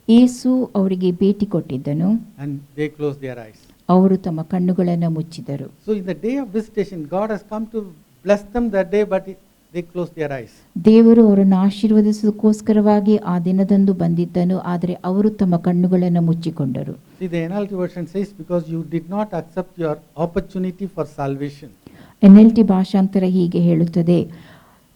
ಯೇಸು ಅವರಿಗೆ ಭೇಟಿ ಕೊಟ್ಟಿದ್ದನು. and they closed their eyes. ಅವರು ತಮ್ಮ ಕಣ್ಣುಗಳನ್ನು ಮುಚ್ಚಿದರು. So in the day of visitation, God has come to bless them that day, but they closed their eyes. ದೇವರು ಅವರನ್ನು ಆಶೀರ್ವದಿಸೋದಕ್ಕೋಸ್ಕರವಾಗಿ ಆ ದಿನದಂದು ಬಂದಿದ್ದನು, ಆದರೆ ಅವರು ತಮ್ಮ ಕಣ್ಣುಗಳನ್ನು ಮುಚ್ಚಿಕೊಂಡರು. See, the NLT version says, because you did not accept your opportunity for salvation. NLT ಭಾಷಾಂತರ ಹೀಗೆ ಹೇಳುತ್ತದೆ,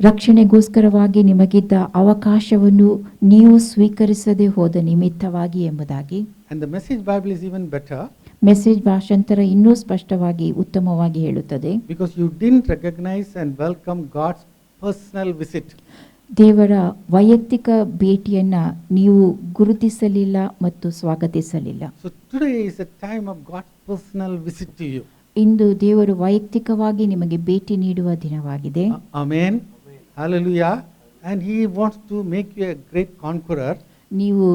ರಕ್ಷಣೆಗೋಸ್ಕರವಾಗಿ ನಿಮಗಿದ್ದ ಅವಕಾಶವನ್ನು ನೀವು ಸ್ವೀಕರಿಸದೆ ಹೋದ ನಿಮಿತ್ತವಾಗಿ ಎಂಬುದಾಗಿ. And the Message Bible is even better. Message ಭಾಷಾಂತರ ಇನ್ನೂ ಸ್ಪಷ್ಟವಾಗಿ ಉತ್ತಮವಾಗಿ ಹೇಳುತ್ತದೆ, Because you didn't recognize and welcome God's personal visit. ದೇವರ ವೈಯಕ್ತಿಕ ಭೇಟಿಯನ್ನ ನೀವು ಗುರುತಿಸಲಿಲ್ಲ ಮತ್ತು ಸ್ವಾಗತಿಸಲಿಲ್ಲ. So today is a time of God's personal visit to you. ಇಂದು ದೇವರು ವೈಯಕ್ತಿಕವಾಗಿ ನಿಮಗೆ ಭೇಟಿ ನೀಡುವ ದಿನವಾಗಿದೆ. Amen. Hallelujah. And He wants to make you a great conqueror. ನೀವು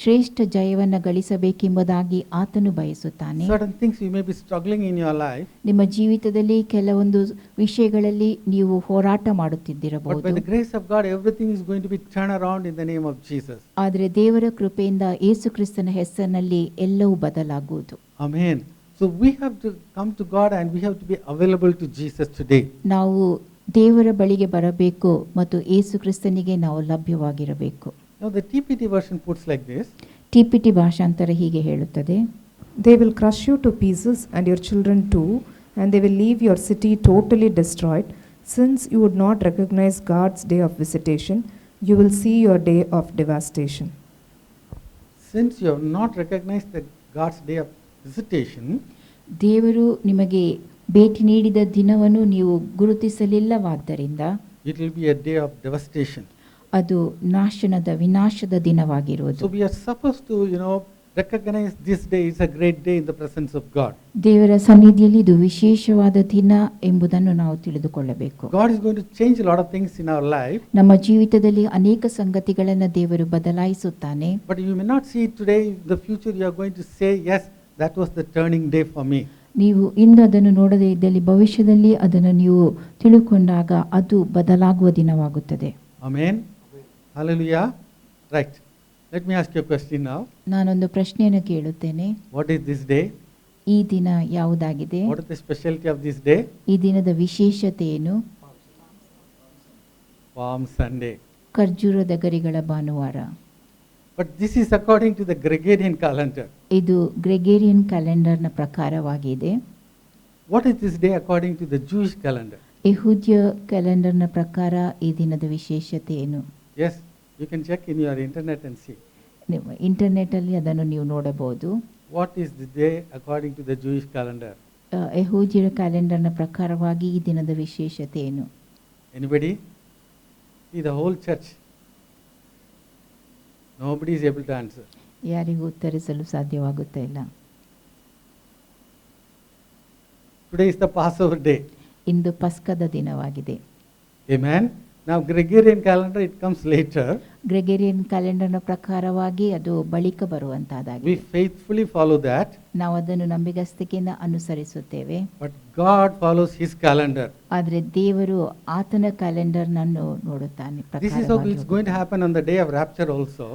ಶ್ರೇಷ್ಠ ಜಯವನ್ನು ಗಳಿಸಬೇಕೆಂಬುದಾಗಿ ಆತನು ಬಯಸುತ್ತಾನೆ. Certain things you may be struggling in your life, ನಿಮ್ಮ ಜೀವಿತದಲ್ಲಿ ಕೆಲವೊಂದು ವಿಷಯಗಳಲ್ಲಿ ನೀವು ಹೋರಾಟ but by ಮಾಡುತ್ತಿದ್ದಿರಬಹುದು, the grace of God, everything is going to be turned around in the name of Jesus. ಆದರೆ ದೇವರ ಕೃಪೆಯಿಂದ ಯೇಸು ಕ್ರಿಸ್ತನ ಹೆಸರಿನಲ್ಲಿ ಎಲ್ಲವೂ ಬದಲಾಗುವುದು. Amen. So we have to come to God and we have to be available to Jesus today. ನಾವು ದೇವರ ಬಳಿಗೆ ಬರಬೇಕು ಮತ್ತು ಯೇಸು ಕ್ರಿಸ್ತನಿಗೆ ನಾವು ಲಭ್ಯವಾಗಿರಬೇಕು. Now the TPT version puts like this. ಟಿಪಿಟಿ ಭಾಷಾಂತರ ಹೀಗೆ ಹೇಳುತ್ತದೆ, They will crush you to pieces, and your children too, and they will leave your city totally destroyed. Since you would not recognize God's day of visitation, you will see your day of devastation. Since you have not recognized the God's day of visitation, ದೇವರು ನಿಮಗೆ ಭೇಟಿ ನೀಡಿದ ದಿನವನ್ನು ನೀವು ಗುರುತಿಸಲಿಲ್ಲವಾದ್ದರಿಂದ it will be a day of devastation. ಅದು ವಿನಾಶದ ದಿನವಾಗಿರುವುದು. So we are supposed to, recognize this day is a great day in the presence of God. ದೇವರ ಸನ್ನಿಧಿಯಲ್ಲಿ ಇದು ವಿಶೇಷವಾದ ದಿನ ಎಂಬುದನ್ನು ನಾವು ತಿಳಿದುಕೊಳ್ಳಬೇಕು. God is going to change a lot of things in our life, ನಮ್ಮ ಜೀವಿತದಲ್ಲಿ ಅನೇಕ ಸಂಗತಿಗಳನ್ನು ದೇವರು ಬದಲಾಯಿಸುತ್ತಾನೆ. but you may not see it today. In the future you are going to say, yes, that was the turning day for me. ನೀವು ಇಂದು ಅದನ್ನು ನೋಡದೇ ಇದ್ದಲ್ಲಿ ಭವಿಷ್ಯದಲ್ಲಿ ಅದನ್ನು ನೀವು ತಿಳುಕೊಂಡಾಗ ಅದು ಬದಲಾಗುವ ದಿನವಾಗುತ್ತದೆ. Amen. Hallelujah. Right. Let me ask you a question now. ನಾನೊಂದು ಪ್ರಶ್ನೆಯನ್ನು ಕೇಳುತ್ತೇನೆ. What is this day? ಈ ದಿನ ಯಾವುದಾಗಿದೆ? What is the specialty of this day? ಈ ದಿನದ ವಿಶೇಷತೆ ಏನು? Palm Sunday. ಖರ್ಜೂರದ ಗರಿಗಳ ಭಾನುವಾರ. But this is according to the Gregorian calendar. ಇದು ಗ್ರೆಗೇರಿಯನ್ ಕ್ಯಾಲೆಂಡರ್ನ ಪ್ರಕಾರವಾಗಿದೆ. What is this day according to the Jewish calendar? ಯೆಹೂದ್ಯ ಕ್ಯಾಲೆಂಡರ್ನ ಪ್ರಕಾರ ಈ ದಿನದ ವಿಶೇಷತೆ ಏನು? Yes, you can check in your internet and see. ನೀವು ಇಂಟರ್ನೆಟ್ಟಲ್ಲಿ ಅದನ್ನು ನೀವು ನೋಡಬಹುದು. What is the day according to the Jewish calendar? ಯೆಹೂದ್ಯರ ಕ್ಯಾಲೆಂಡರ್ನ ಪ್ರಕಾರವಾಗಿ ಈ ದಿನದ ವಿಶೇಷತೆ ಏನು? Anybody? See the whole church. Nobody is able to answer. ಯಾರಿಗೂ ಉತ್ತರಿಸಲು ಸಾಧ್ಯವಾಗುತ್ತಾ ಇಲ್ಲ. Today is the Passover day. ಇಂದು ಪಸ್ಕದ ದಿನವಾಗಿದೆ. Amen. Now Gregorian calendar, it comes later. ಗ್ರೆಗೇರಿಯನ್ ಕ್ಯಾಲೆಂಡರ್ನ ಪ್ರಕಾರವಾಗಿ ಅದು ಬಳಿಕ We ಬರುವಂತಹದ್ದಾಗಿದೆ. faithfully follow that, ನಾವು ಅದನ್ನು ನಂಬಿಗಸ್ತಿಕೆಯಿಂದ ಅನುಸರಿಸುತ್ತೇವೆ. but God follows His calendar. ಆದರೆ ದೇವರು ಆತನ ಕ್ಯಾಲೆಂಡರ್ನನ್ನು ನೋಡುತ್ತಾನೆ. This is how it's going to happen on the day of rapture also.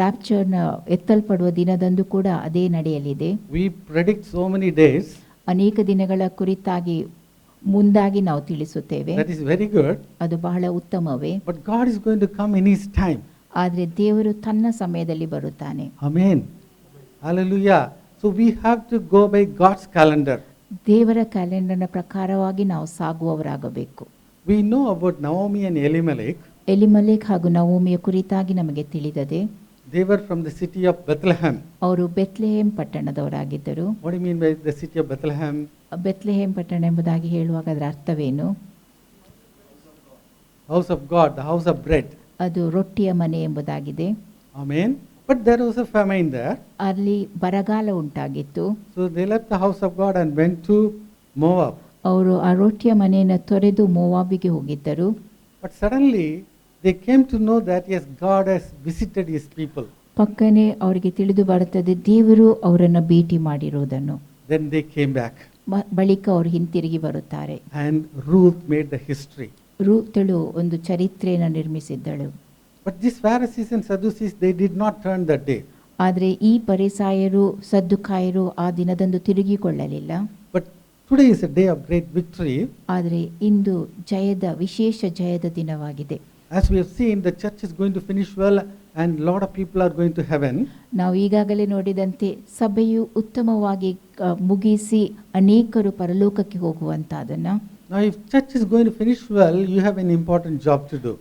ರ್ಯಾಪ್ಚರ್ನ ಎತ್ತಲ್ಪಡುವ ದಿನದಂದು ಕೂಡ ಅದೇ ನಡೆಯಲಿದೆ. We predict so many days. ಅನೇಕ ದಿನಗಳ ಕುರಿತಾಗಿ ಮುಂದಾಗಿ ನಾವು ತಿಳಿಸುತ್ತೇವೆ. That is very good. ಅದು ಬಹಳ ಉತ್ತಮವೇ. But God is going to come in His time. ಆದರೆ ದೇವರು ತನ್ನ ಸಮಯದಲ್ಲಿ ಬರುತ್ತಾನೆ. Amen. Hallelujah. So we have to go by God's calendar. ದೇವರ ಕ್ಯಾಲೆಂಡರ್ನ ಪ್ರಕಾರವಾಗಿ ನಾವು ಸಾಗುವವರಾಗಬೇಕು. We know about Naomi and Elimelech. ಎಲಿಮಲೇಕ್ ಹಾಗೂ ನವೋಮಿಯ ಕುರಿತಾಗಿ ನಮಗೆ ತಿಳಿದದೆ. They were from the city of Bethlehem. ಅವರು ಬೆತ್ಲೆಹೇಮ್ ಪಟ್ಟಣದವರಾಗಿದ್ದರು. What do you mean by the city of Bethlehem? Bethlehem ಪಟ್ಟಣ ಎಂಬುದಾಗಿ ಹೇಳುವಾಗ ಅದರ ಅರ್ಥವೇನು? House of God, the house of bread. ಅದು ರೊಟ್ಟಿಯ ಮನೆ ಎಂಬುದಾಗಿದೆ. Amen. But there was a famine there. ಅಲ್ಲಿ ಬರಗಾಲ ಉಂಟಾಗಿತ್ತು. So they left the house of God and went to Moab. ಅವರು ಆ ರೊಟ್ಟಿಯ ಮನೆಯನ್ನು ತೊರೆದು ಮೋವಾಬಿಗೆ ಹೋಗಿದ್ದರು. But suddenly they came to know that yes, God has visited his people. ಪಕ್ಕನೆ ಅವರಿಗೆ ತಿಳಿದು ಬರುತ್ತದೆ ದೇವರು ಅವರನ್ನು ಭೇಟಿ ಮಾಡಿರುವುದನ್ನು. Then they came back. ಬಳಿಕ ಅವರು ಹಿಂತಿರುಗಿ ಬರುತ್ತಾರೆ. And Ruth made the history. ರೂತಳು ಒಂದು ಚರಿತ್ರೆಯನ್ನು ನಿರ್ಮಿಸಿದ್ದಳು. But these Pharisees and Sadducees, they did not turn that day. ಆದರೆ ಈ ಪರಿಸಾಯರು ಸದ್ದುಕಾಯರು ಆ ದಿನದಂದು ತಿರುಗಿಕೊಳ್ಳಲಿಲ್ಲ. But today is a day of great victory. ಆದರೆ ಇಂದು ವಿಶೇಷ ಜಯದ ದಿನವಾಗಿದೆ. As we have seen, the church is going to finish well and lot of people are going to heaven. ನಾವು ಈಗಾಗಲೇ ನೋಡಿದಂತೆ ಸಭೆಯು ಉತ್ತಮವಾಗಿ ಮುಗಿಸಿ ಅನೇಕರು ಪರಲೋಕಕ್ಕೆ ಹೋಗುವಂತಾದನ್ನ. Now if church is going to finish well, you have an important job to do.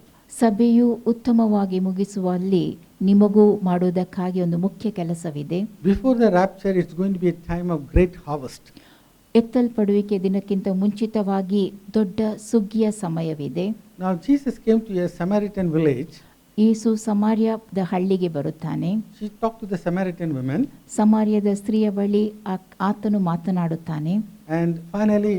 ಸಭೆಯು ಉತ್ತಮವಾಗಿ ಮುಗಿಸುವಲ್ಲಿ ನಿಮಗೂ ಮಾಡುವುದಕ್ಕಾಗಿ ಒಂದು ಮುಖ್ಯ ಕೆಲಸವಿದೆ. Before the rapture, it's going to be a time of great harvest. ಎತ್ತಲ್ಪಡುವಿಕೆ ದಿನಕ್ಕಿಂತ ಮುಂಚಿತವಾಗಿ ದೊಡ್ಡ ಸುಗ್ಗಿಯ ಸಮಯವಿದೆ. Now Jesus came to a Samaritan village. ಯೇಸು ಸಮಾರ್ಯದ ಹಳ್ಳಿಗೆ ಬರುತ್ತಾನೆ. She talked to the Samaritan women. ಸಮಾರ್ಯದ ಸ್ತ್ರೀಯ ಬಳಿ ಆತನು ಮಾತನಾಡುತ್ತಾನೆ. And finally,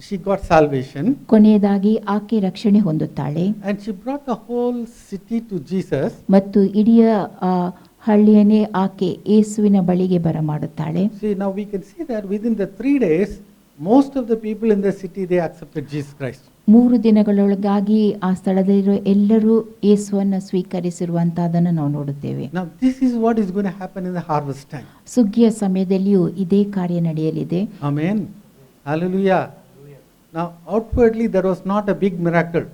she got salvation. ಕೊನೆಯದಾಗಿ ಆಕೆ ರಕ್ಷಣೆ ಹೊಂದುತ್ತಾಳೆ. And she brought the whole city to Jesus. ಮತ್ತು ಇಡೀ ಹಳ್ಳಿಯನ್ನೇ ಆಕೆ ಯೇಸುವಿನ ಬಳಿಗೆ ಬರಮಾಡುತ್ತಾಳೆ. See, now we can see that within the 3 days, most of the people in the city, they accepted Jesus Christ. 3 ದಿನಗಳೊಳಗಾಗಿ ಆ ಸ್ಥಳದಲ್ಲಿರುವ ಎಲ್ಲರೂ ಯೇಸುವನ್ನು ಸ್ವೀಕರಿಸಿರುವಂತಹದನ್ನು ನಾವು ನೋಡುತ್ತೇವೆ. Now this is what is going to happen in the harvest time. ಸುಗ್ಗಿಯ ಸಮಯದಲ್ಲಿಯೂ ಇದೇ ಕಾರ್ಯ ನಡೆಯಲಿದೆ. Amen. Hallelujah. Now outwardly there was not a big miracle.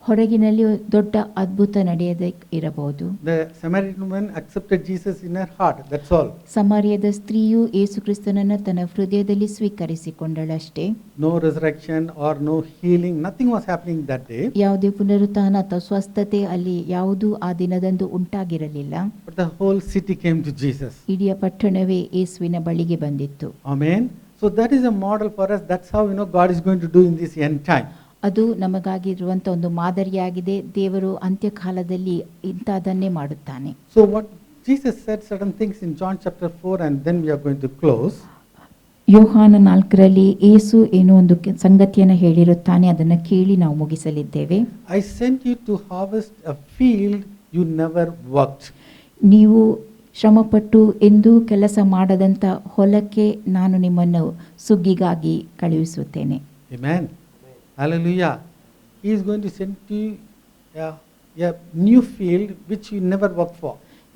ಹೊರಗಿನಲ್ಲಿ ದೊಡ್ಡ ಅದ್ಭುತ ನಡೆಯದೇ ಇರಬಹುದು. The Samaritan woman accepted Jesus in her heart, that's all. ಸಮಾರ್ಯದ ಸ್ತ್ರೀಯು ಯೇಸು ಕ್ರಿಸ್ತನನ್ನು ತನ್ನ ಹೃದಯದಲ್ಲಿ ಸ್ವೀಕರಿಸಿಕೊಂಡಳಷ್ಟೇ. No resurrection or no healing, nothing was happening that day. ಯಾವುದೇ ಪುನರುತ್ಥಾನ ಅಥವಾ ಸ್ವಸ್ಥತೆ ಅಲ್ಲಿ ಯಾವುದೂ ಆ ದಿನದಂದು ಉಂಟಾಗಿರಲಿಲ್ಲ. But the whole city came to Jesus. ಇಡೀ ಪಟ್ಟಣವೇ ಯೇಸುವಿನ ಬಳಿಗೆ ಬಂದಿತ್ತು. Amen. So that is a model for us. That's how God is going to do in this end time. ಅದು ನಮಗಾಗಿರುವಂಥ ಒಂದು ಮಾದರಿಯಾಗಿದೆ. ದೇವರು ಅಂತ್ಯಕಾಲದಲ್ಲಿ ಇಂಥದನ್ನೇ ಮಾಡುತ್ತಾನೆ. So what Jesus said certain things in John chapter 4 and then we are going to close. ಯೋಹಾನ 4ರಲ್ಲಿ ಯೇಸು ಏನೋ ಒಂದು ಸಂಗತಿಯನ್ನು ಹೇಳಿರುತ್ತಾನೆ, ಅದನ್ನು ಕೇಳಿ ನಾವು ಮುಗಿಸಲಿದ್ದೇವೆ. I sent you to harvest a field you never worked. ನೀವು ಶ್ರಮಪಟ್ಟು ಎಂದೂ ಕೆಲಸ ಮಾಡದಂಥ ಹೊಲಕ್ಕೆ ನಾನು ನಿಮ್ಮನ್ನು ಸುಗ್ಗಿಗಾಗಿ ಕಳುಹಿಸುತ್ತೇನೆ. Amen. Hallelujah. He is going to send to you a new field which you never worked for.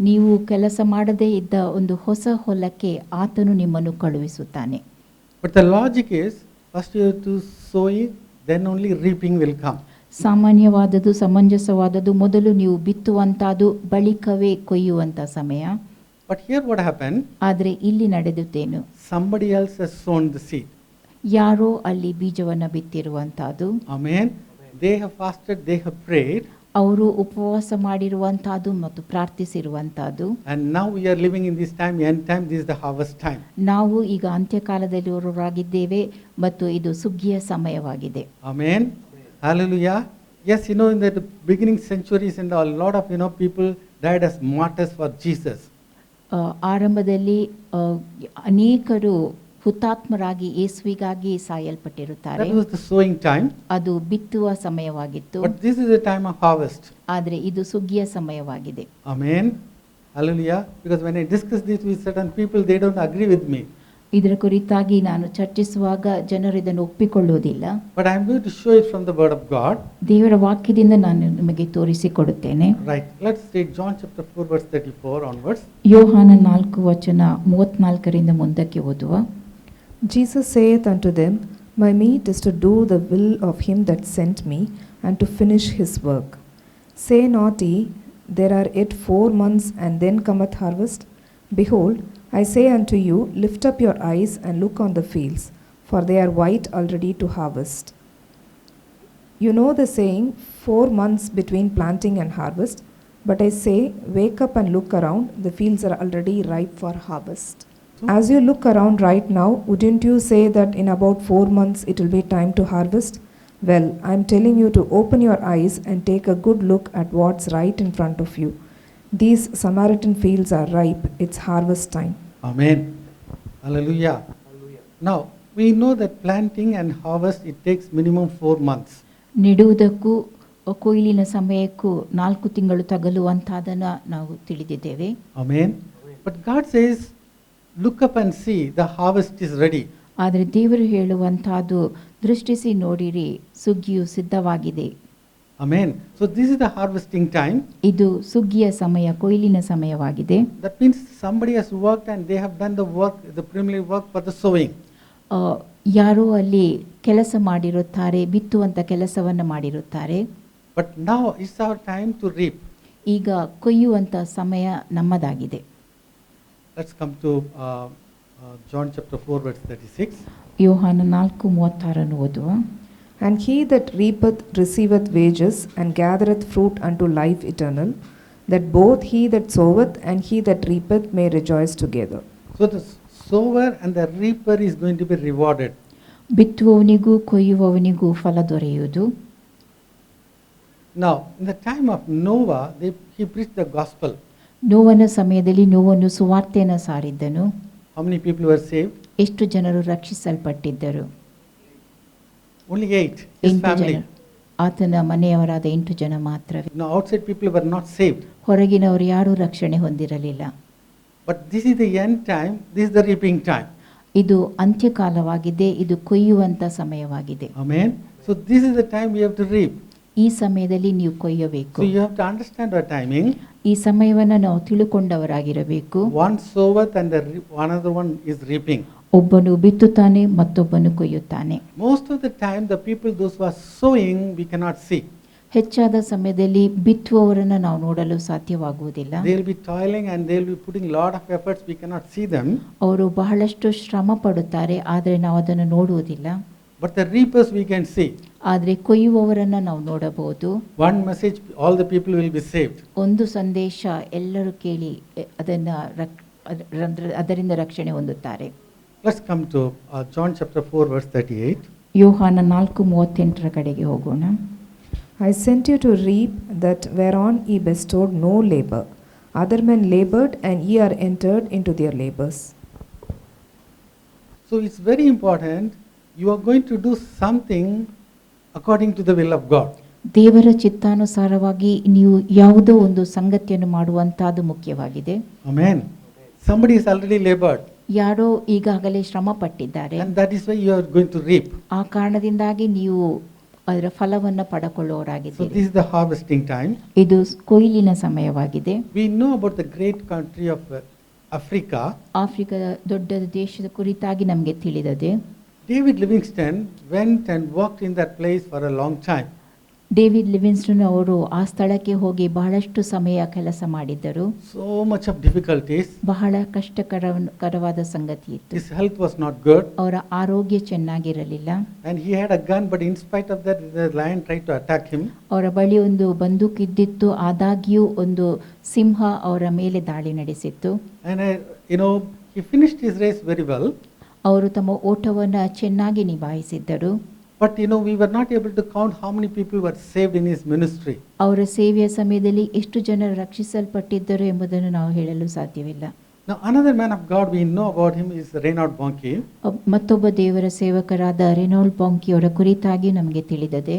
ನೀವು ಕೆಲಸ ಮಾಡದೇ ಇದ್ದ ಒಂದು ಹೊಸ ಹೊಲಕ್ಕೆ ಆತನು ನಿಮ್ಮನ್ನು ಕಳುಹಿಸುತ್ತಾನೆ. But the logic is, first you have to sow it, then only reaping will come. ಸಾಮಾನ್ಯವಾದದ್ದು ಸಮಂಜಸವಾದದ್ದು ಮೊದಲು ನೀವು ಬಿತ್ತುವಂತಹದ್ದು ಬಳಿಕವೇ ಕೊಯ್ಯುವಂತ ಸಮಯ. But here what happened? ಆದರೆ ಇಲ್ಲಿ ನಡೆದುತ್ತೇನು, Somebody else has sown the seed. ಯಾರೋ ಅಲ್ಲಿ ಬೀಜವನ್ನು ಬಿತ್ತಿರುವಂತಹದ್ದು. Amen. They have fasted, they have prayed. ಅವರು ಉಪವಾಸ ಮಾಡಿರುವಂತಹದ್ದು ಮತ್ತು ಪ್ರಾರ್ಥಿಸಿರುವಂತಹದ್ದು. And now we are living in this time, end time, this is the harvest time. ನಾವು ಈಗ ಅಂತ್ಯಕಾಲದಲ್ಲಿರುವವರಾಗಿದ್ದೇವೆ ಮತ್ತು ಇದು ಸುಗ್ಗಿಯ ಸಮಯವಾಗಿದೆ. Amen. Hallelujah. Yes, in the beginning centuries and a lot of people died as martyrs for Jesus. ಆರಂಭದಲ್ಲಿ ಅನೇಕರು ಹುತಾತ್ಮರಾಗಿ ಯೇಸುವಿಗಾಗಿ ಸಾಯಲ್ಪಟ್ಟಿರುತ್ತಾರೆ. That was the sowing time. ಅದು ಬಿತ್ತುವ ಸಮಯವಾಗಿತ್ತು. But this is the time of harvest. ಆದರೆ ಇದು ಸುಗ್ಗಿಯ ಸಮಯವಾಗಿದೆ. Amen. Hallelujah. Because when I discuss this with certain people, they don't agree with me. ಇದರ ಕುರಿತಾಗಿ ನಾನು ಚರ್ಚಿಸುವಾಗ ಜನರು ಇದನ್ನು ಒಪ್ಪಿಕೊಳ್ಳುವುದಿಲ್ಲ. But I am going to show it from the word of God. ದೇವರ ವಾಕ್ಯದಿಂದ ನಾನು ನಿಮಗೆ ತೋರಿಸಿಕೊಡುತ್ತೇನೆ. Right. Let's read John chapter 4 verse 34 onwards. ಯೋಹಾನ 4:34 ಮುಂದಕ್ಕೆ ಓದುವ. Jesus saith unto them, My meat is to do the will of him that sent me, and to finish his work. Say not ye, There are yet 4 months, and then cometh harvest? Behold, I say unto you, lift up your eyes and look on the fields, for they are white already to harvest. You know the saying, 4 months between planting and harvest. But I say, wake up and look around. The fields are already ripe for harvest. As you look around right now, wouldn't you say that in about 4 months it will be time to harvest? Well, I'm telling you to open your eyes and take a good look at what's right in front of you. These Samaritan fields are ripe. It's harvest time. Amen. Hallelujah. Hallelujah. Now, we know that planting and harvest, it takes minimum 4 months. ನೆಡುವುದಕ್ಕೂ ಕೊಯ್ಲಿನ ಸಮಯಕ್ಕೂ 4 ತಿಂಗಳು ತಗಲುವಂತಾದನ್ನು ನಾವು ತಿಳಿದಿದ್ದೇವೆ. Amen. But God says, look up and see, the harvest is ready. ಆದರೆ ದೇವರು ಹೇಳುವಂಥದ್ದು, ದೃಷ್ಟಿಸಿ ನೋಡಿರಿ, ಸುಗ್ಗಿಯು ಸಿದ್ಧವಾಗಿದೆ. Amen. So this is the harvesting time. ಇದು ಸುಗ್ಗಿಯ ಸಮಯ, ಕೊಯ್ಲಿನ ಸಮಯವಾಗಿದೆ. That means somebody has worked and they have done the work, the preliminary work for the sowing. ಯಾರೋ ಅಲ್ಲಿ ಕೆಲಸ ಮಾಡಿರುತ್ತಾರೆ, ಬಿತ್ತುವಂಥ ಕೆಲಸವನ್ನು ಮಾಡಿರುತ್ತಾರೆ. But now it's our time to reap. ಈಗ ಕೊಯ್ಯುವಂಥ ಸಮಯ ನಮ್ಮದಾಗಿದೆ. Let's come to John chapter 4 verse 36. ಯೋಹಾನ 4:36 ಓದುವ. And he that reapeth receiveth wages, and gathereth fruit unto life eternal, that both he that soweth and he that reapeth may rejoice together. So the sower and the reaper is going to be rewarded. ಬಿತ್ತುವವನಿಗೂ ಕೊಯ್ಯುವವನಿಗೂ ಫಲ ದೊರೆಯುವುದು. Now, in the time of Noah, he preached the gospel. ನೋವನ ಸಮಯದಲ್ಲಿ ನೋವನ್ನು ಸುವಾರ್ತೆಯನ್ನು ಸಾರಿದ್ದನು. How many people were saved? ಎಷ್ಟು ಜನರು ರಕ್ಷಿಸಲ್ಪಟ್ಟಿದ್ದರು? Only 8. His 8 family. ಜನ. ಆತನ ಮನೆಯವರಾದ 8 ಜನ ಮಾತ್ರವೇ. Now, outside people were not saved. ಹೊರಗಿನವರು ಯಾರೂ ರಕ್ಷಣೆ ಹೊಂದಿರಲಿಲ್ಲ. But this is the end time. This is the reaping time. ಇದು ಅಂತ್ಯಕಾಲವಾಗಿದೆ, ಇದು ಕೊಯ್ಯುವಂಥ ಸಮಯವಾಗಿದೆ. Amen. So this is the time we have to reap. ಈ ಸಮಯದಲ್ಲಿ ನೀವು ಕೊಯ್ಯಬೇಕು. So you have to understand our timing. ಈ ಸಮಯವನ್ನು ನಾವು ತಿಳುಕೊಂಡವರಾಗಿರಬೇಕು. One soweth and another one is reaping. ಒಬ್ಬನು ಬಿತ್ತುತ್ತಾನೆ, ಮತ್ತೊಬ್ಬನು ಕೊಯ್ಯುತ್ತಾನೆ. Most of the time, the people, those who are sowing, we cannot see. ಹೆಚ್ಚಾದ ಸಮಯದಲ್ಲಿ ಬಿತ್ತುವವರನ್ನು ನಾವು ನೋಡಲು ಸಾಧ್ಯವಾಗುವುದಿಲ್ಲ. They will be toiling and they will be putting lot of efforts. We cannot see them. ಅವರು ಬಹಳಷ್ಟು ಶ್ರಮ ಪಡುತ್ತಾರೆ, ಆದರೆ ನಾವು ಅದನ್ನು ನೋಡುವುದಿಲ್ಲ. But the reapers we can see. ಆದರೆ ಕೊಯ್ಯುವವರನ್ನು ನಾವು ನೋಡಬಹುದು. One message, all the people will be saved. ಒಂದು ಸಂದೇಶ ಎಲ್ಲರೂ ಕೇಳಿ ಅದರಿಂದ ರಕ್ಷಣೆ ಹೊಂದುತ್ತಾರೆ. Let's come to John chapter 4 verse 38. ಯೋಹಾನ 4:38 ಕಡೆಗೆ ಹೋಗೋಣ. I sent you to reap that whereon ye bestowed no labor. Other men labored, and ye are entered into their labors. So it's very important. You are going to do something according to the will of God. ದೇವರ ಚಿತ್ತಾನುಸಾರವಾಗಿ ನೀವು ಯಾವುದೋ ಒಂದು ಸಂಗತಿಯನ್ನು ಮಾಡುವಂತಹದ್ದು ಮುಖ್ಯವಾಗಿದೆ. Amen. Somebody has already labored. ಯಾರೋ ಈಗಾಗಲೇ ಶ್ರಮ ಪಟ್ಟಿದ್ದಾರೆ. And that is why you are going to reap. ಆ ಕಾರಣದಿಂದಾಗಿ ನೀವು ಅದರ ಫಲವನ್ನು So ಪಡೆದುಕೊಳ್ಳೋರಾಗಿದ್ದೀರಿ. this is the harvesting time. ಇದು ಕೊಯ್ಲಿನ ಸಮಯವಾಗಿದೆ. We know about the great country of Africa. ಆಫ್ರಿಕಾದ ದೊಡ್ಡ ದೇಶದ ಕುರಿತಾಗಿ ನಮಗೆ ತಿಳಿದಿದೆ. David Livingstone went and worked in that place for a long time. David Livingston ಅವರು ಆ ಸ್ಥಳಕ್ಕೆ ಹೋಗಿ ಬಹಳಷ್ಟು ಸಮಯ ಕೆಲಸ ಮಾಡಿದ್ದರು. So much of difficulties. ಬಹಳ ಕಷ್ಟಕರವಾದ ಸಂಗತಿ ಇತ್ತು. His health was not good. ಅವರ ಆರೋಗ್ಯ ಚೆನ್ನಾಗಿರಲಿಲ್ಲ. And he had a gun, but in spite of that, the lion tried to attack him. ಅವರ ಬಳಿ ಒಂದು ಬಂದೂಕ್ ಇದ್ದಿತ್ತು, ಆದಾಗ್ಯೂ ಒಂದು ಸಿಂಹ ಅವರ ಮೇಲೆ ದಾಳಿ ನಡೆಸಿತ್ತು. And he finished his race very well. ಅವರು ತಮ್ಮ ಓಟವನ್ನು ಚೆನ್ನಾಗಿ ನಿಭಾಯಿಸಿದ್ದರು. But we were not able to count how many people were saved in his ministry. ಅವರ ಸೇವೆಯ ಸಮಯದಲ್ಲಿ ಎಷ್ಟು ಜನರು ರಕ್ಷಿಸಲ್ಪಟ್ಟಿದ್ದರು ಎಂಬುದನ್ನು ನಾವು ಹೇಳಲು ಸಾಧ್ಯವಿಲ್ಲ. Now another man of God we know about him is Reinhard Bonnke. ಮತ್ತೊಬ್ಬ ದೇವರ ಸೇವಕರಾದ ರೆನಾಲ್ಡ್ ಬಾಂಕಿ ಅವರ ಕುರಿತಾಗಿ ನಮಗೆ ತಿಳಿದಿದೆ.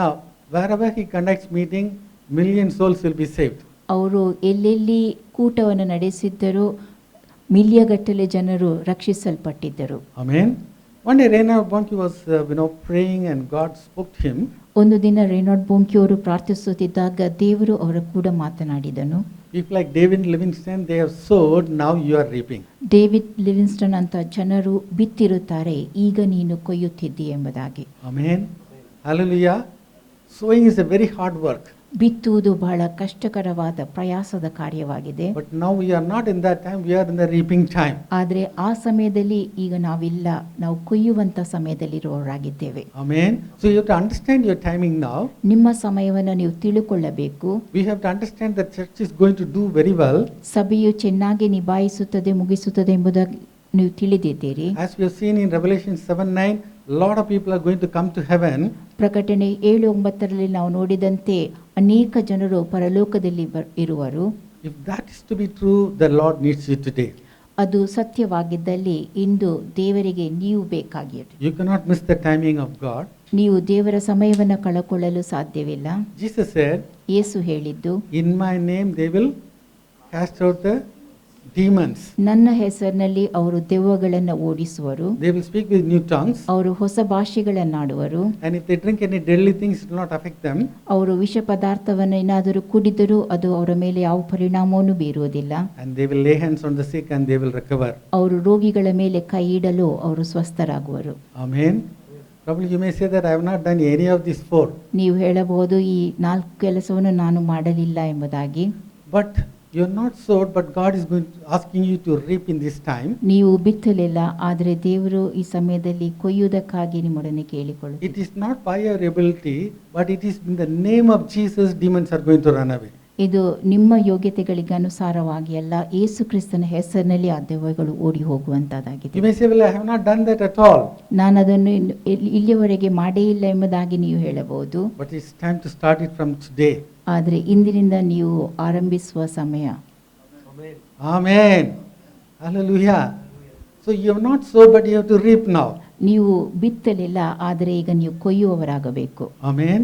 Now wherever he conducts meeting, million souls will be saved. ಅವರು ಎಲ್ಲೆಲ್ಲಿ ಕೂಟವನ್ನು ನಡೆಸಿದ್ದರೂ ಮಿಲಿಯಗಟ್ಟಲೆ ಜನರು ರಕ್ಷಿಸಲ್ಪಟ್ಟಿದ್ದರು. Amen. One day Reinhard Bonnke was praying and God spoke to him. ಒಂದು ದಿನ ರೆನಾಲ್ಡ್ ಬಾಂಕಿ ಅವರು ಪ್ರಾರ್ಥಿಸುತ್ತಿದ್ದಾಗ ದೇವರು ಅವರ ಕೂಡ ಮಾತನಾಡಿದನು. People like David Livingstone, they have sowed, now you are reaping. David Livingston ಅಂತ ಜನರು ಬಿತ್ತಿರುತ್ತಾರೆ, ಈಗ ನೀನು ಕೊಯ್ಯುತ್ತಿದ್ದಿ ಎಂಬುದಾಗಿ. Amen. Hallelujah. Sowing is a very hard work. ಬಿತ್ತುವುದು ಬಹಳ ಕಷ್ಟಕರವಾದ ಪ್ರಯಾಸದ ಕಾರ್ಯವಾಗಿದೆ. But now we are not in that time, we are in the reaping time. ಆದರೆ ಆ ಸಮಯದಲ್ಲಿ ಈಗ ನಾವಿಲ್ಲ, ನಾವು ಕೊಯ್ಯುವಂಥ ಸಮಯದಲ್ಲಿರುವವರಾಗಿದ್ದೇವೆ. Amen. So you have to understand your timing now. ನಿಮ್ಮ ಸಮಯವನ್ನು ನೀವು ತಿಳುಕೊಳ್ಳಬೇಕು. We have to understand that church is going to do very well. ಸಭೆಯು ಚೆನ್ನಾಗಿ ನಿಭಾಯಿಸುತ್ತದೆ, ಮುಗಿಸುತ್ತದೆ ಎಂಬುದಾಗಿ ನೀವು ತಿಳಿದಿದ್ದೀರಿ. As we have seen in Revelation 7:9, a lot of people are going to come to heaven. ಪ್ರಕಟಣೆ 7:9 ನಾವು ನೋಡಿದಂತೆ ಅನೇಕ ಜನರು ಪರಲೋಕದಲ್ಲಿ ಇರುವರು. If that is to be true, the Lord needs you today. ಅದು ಸತ್ಯವಾಗಿದ್ದಲ್ಲಿ ಇಂದು ದೇವರಿಗೆ ನೀವು ಬೇಕಾಗಿರಿ. You cannot miss the timing of God. ನೀವು ದೇವರ ಸಮಯವನ್ನು ಕಳಕೊಳ್ಳಲು ಸಾಧ್ಯವಿಲ್ಲ. Jesus said, ಯೇಸು ಹೇಳಿದ್ದು, in my name they will cast out the demons. ನನ್ನ ಹೆಸರಿನಲ್ಲಿ ಅವರು ದೆವ್ವಗಳನ್ನು ಓಡಿಸುವರು, They will speak with new tongues. ಅವರು ಹೊಸ ಭಾಷೆಗಳನ್ನಾಡುವರು, And if they drink any deadly things, it will not affect them. ಅವರು ವಿಷ ಪದಾರ್ಥವನ್ನು ಏನಾದರೂ ಕುಡಿದರೂ ಅದು ಅವರ ಮೇಲೆ ಯಾವ ಪರಿಣಾಮವನ್ನು ಬೀರುವುದಿಲ್ಲ. And they will lay hands on the sick and they will recover. ಅವರು ರೋಗಿಗಳ ಮೇಲೆ ಕೈ ಇಡಲು ಅವರು ಸ್ವಸ್ಥರಾಗುವರು. Amen. Probably you may say that I have not done any of these four. ನೀವು ಹೇಳಬಹುದು ಈ 4 ಕೆಲಸವನ್ನು ನಾನು ಮಾಡಲಿಲ್ಲ ಎಂಬುದಾಗಿ. But you are not sowed, but God is going to asking you to reap in this time. ನೀವು ಬಿತ್ತಲಿಲ್ಲ, ಆದರೆ ದೇವರು ಈ ಸಮಯದಲ್ಲಿ ಕೊಯ್ಯುವುದಕ್ಕಾಗಿ ನಿಮ್ಮೊಡನೆ ಕೇಳಿಕೊಳ್ಳುತ್ತಾರೆ. It is not by your ability, but it is in the name of Jesus, demons are going to run away. ಇದು ನಿಮ್ಮ ಯೋಗ್ಯತೆಗಳಿಗೆ ಅನುಸಾರವಾಗಿ ಅಲ್ಲ, ಯೇಸು ಕ್ರಿಸ್ತನ ಹೆಸರಿನಲ್ಲಿ ಆ ದೆವ್ವಗಳು ಓಡಿ ಹೋಗುವಂತದ್ದಾಗಿದೆ. You may say, well, I have not done that at all. ನಾನು ಅದನ್ನು ಇಲ್ಲಿಯವರೆಗೆ ಮಾಡೇ ಇಲ್ಲ ಎಂಬುದಾಗಿ ನೀವು ಹೇಳಬಹುದು. But it's time to start it from today. ಆದರೆ ಇಂದಿನಿಂದ ನೀವು ಆರಂಭಿಸುವ ಸಮಯ. Amen. Amen. Hallelujah. So you have not sowed, but you have to reap now. ನೀವು ಬಿತ್ತಲಿಲ್ಲ, ಆದರೆ ಈಗ ನೀವು ಕೊಯ್ಯುವವರಾಗಬೇಕು. Amen.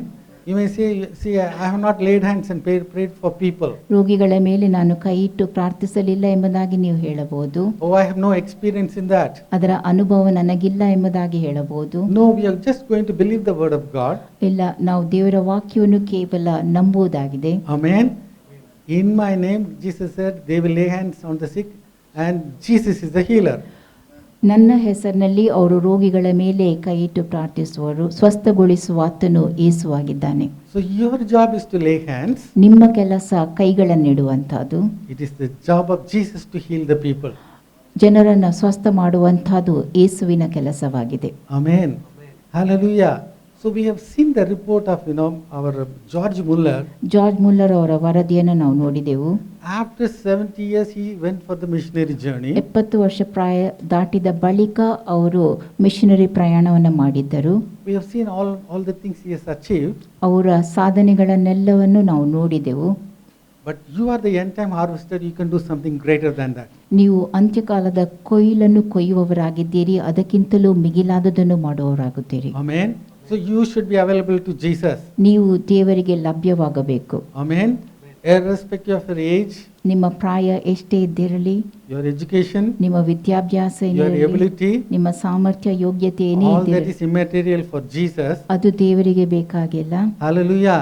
You may say, see, I have not laid hands and prayed for people. ರೋಗಿಗಳ ಮೇಲೆ ನಾನು ಕೈ ಇಟ್ಟು ಪ್ರಾರ್ಥಿಸಲಿಲ್ಲ ಎಂಬುದಾಗಿ ನೀವು ಹೇಳಬಹುದು. Oh, I have no experience in that. ಅದರ ಅನುಭವ ನನಗಿಲ್ಲ ಎಂಬುದಾಗಿ ಹೇಳಬಹುದು. No, we are just going to believe the word of God. ಇಲ್ಲ, ನಾವು ದೇವರ ವಾಕ್ಯವನ್ನು ಕೇವಲ ನಂಬುವುದಾಗಿದೆ. Amen. In my name, Jesus said, they will lay hands on the sick and Jesus is the healer. ನನ್ನ ಹೆಸರಿನಲ್ಲಿ ಅವರು ರೋಗಿಗಳ ಮೇಲೆ ಕೈ ಇಟ್ಟು ಪ್ರಾರ್ಥಿಸುವರು, ಸ್ವಸ್ಥಗೊಳಿಸುವ ಆತನು ಯೇಸುವಾಗಿದ್ದಾನೆ. So your job is to lay hands. ನಿಮ್ಮ ಕೆಲಸ ಕೈಗಳನ್ನಿಡುವಂಥದ್ದು. It is the job of Jesus to heal the people. ಜನರನ್ನು ಸ್ವಸ್ಥ ಮಾಡುವಂಥದ್ದು ಯೇಸುವಿನ ಕೆಲಸವಾಗಿದೆ. Amen. Hallelujah. So we have seen the report of, our George Muller. George Muller ಅವರ ವರದಿಯನ್ನು ನಾವು ನೋಡಿದೆವು. After 70 years, he went for the missionary journey. 70 ವರ್ಷ ಪ್ರಾಯ ದಾಟಿದ ಬಳಿಕ ಅವರು ಮಿಷನರಿ ಪ್ರಯಾಣವನ್ನು ಮಾಡಿದ್ದರು. We have seen all the things he has achieved. ಅವರ ಸಾಧನೆಗಳನ್ನೆಲ್ಲವನ್ನು ನಾವು ನೋಡಿದೆವು. But you are the end time harvester, you can do something greater than that. ನೀವು ಅಂತ್ಯಕಾಲದ ಕೊಯ್ಲನ್ನು ಕೊಯ್ಯುವವರಾಗಿದ್ದೀರಿ, ಅದಕ್ಕಿಂತಲೂ ಮಿಗಿಲಾದದನ್ನು ಮಾಡುವವರಾಗುತ್ತೀರಿ. Amen. So you should be available to Jesus. ನೀವು ದೇವರಿಗೆ ಲಭ್ಯವಾಗಬೇಕು. Amen. Irrespective of your age, ನಿಮ್ಮ ಪ್ರಾಯ ಎಷ್ಟೇ ಇದ್ದಿರಲಿ, your education, ನಿಮ್ಮ ವಿದ್ಯಾಭ್ಯಾಸ your ಏನಿರಲಿ, ability, ನಿಮ್ಮ ಸಾಮರ್ಥ್ಯ ಯೋಗ್ಯತೆ ಏನೇ all that ಇದ್ದಿರಲಿ, is immaterial for Jesus. ಅದು ದೇವರಿಗೆ ಬೇಕಾಗಿಲ್ಲ. Hallelujah.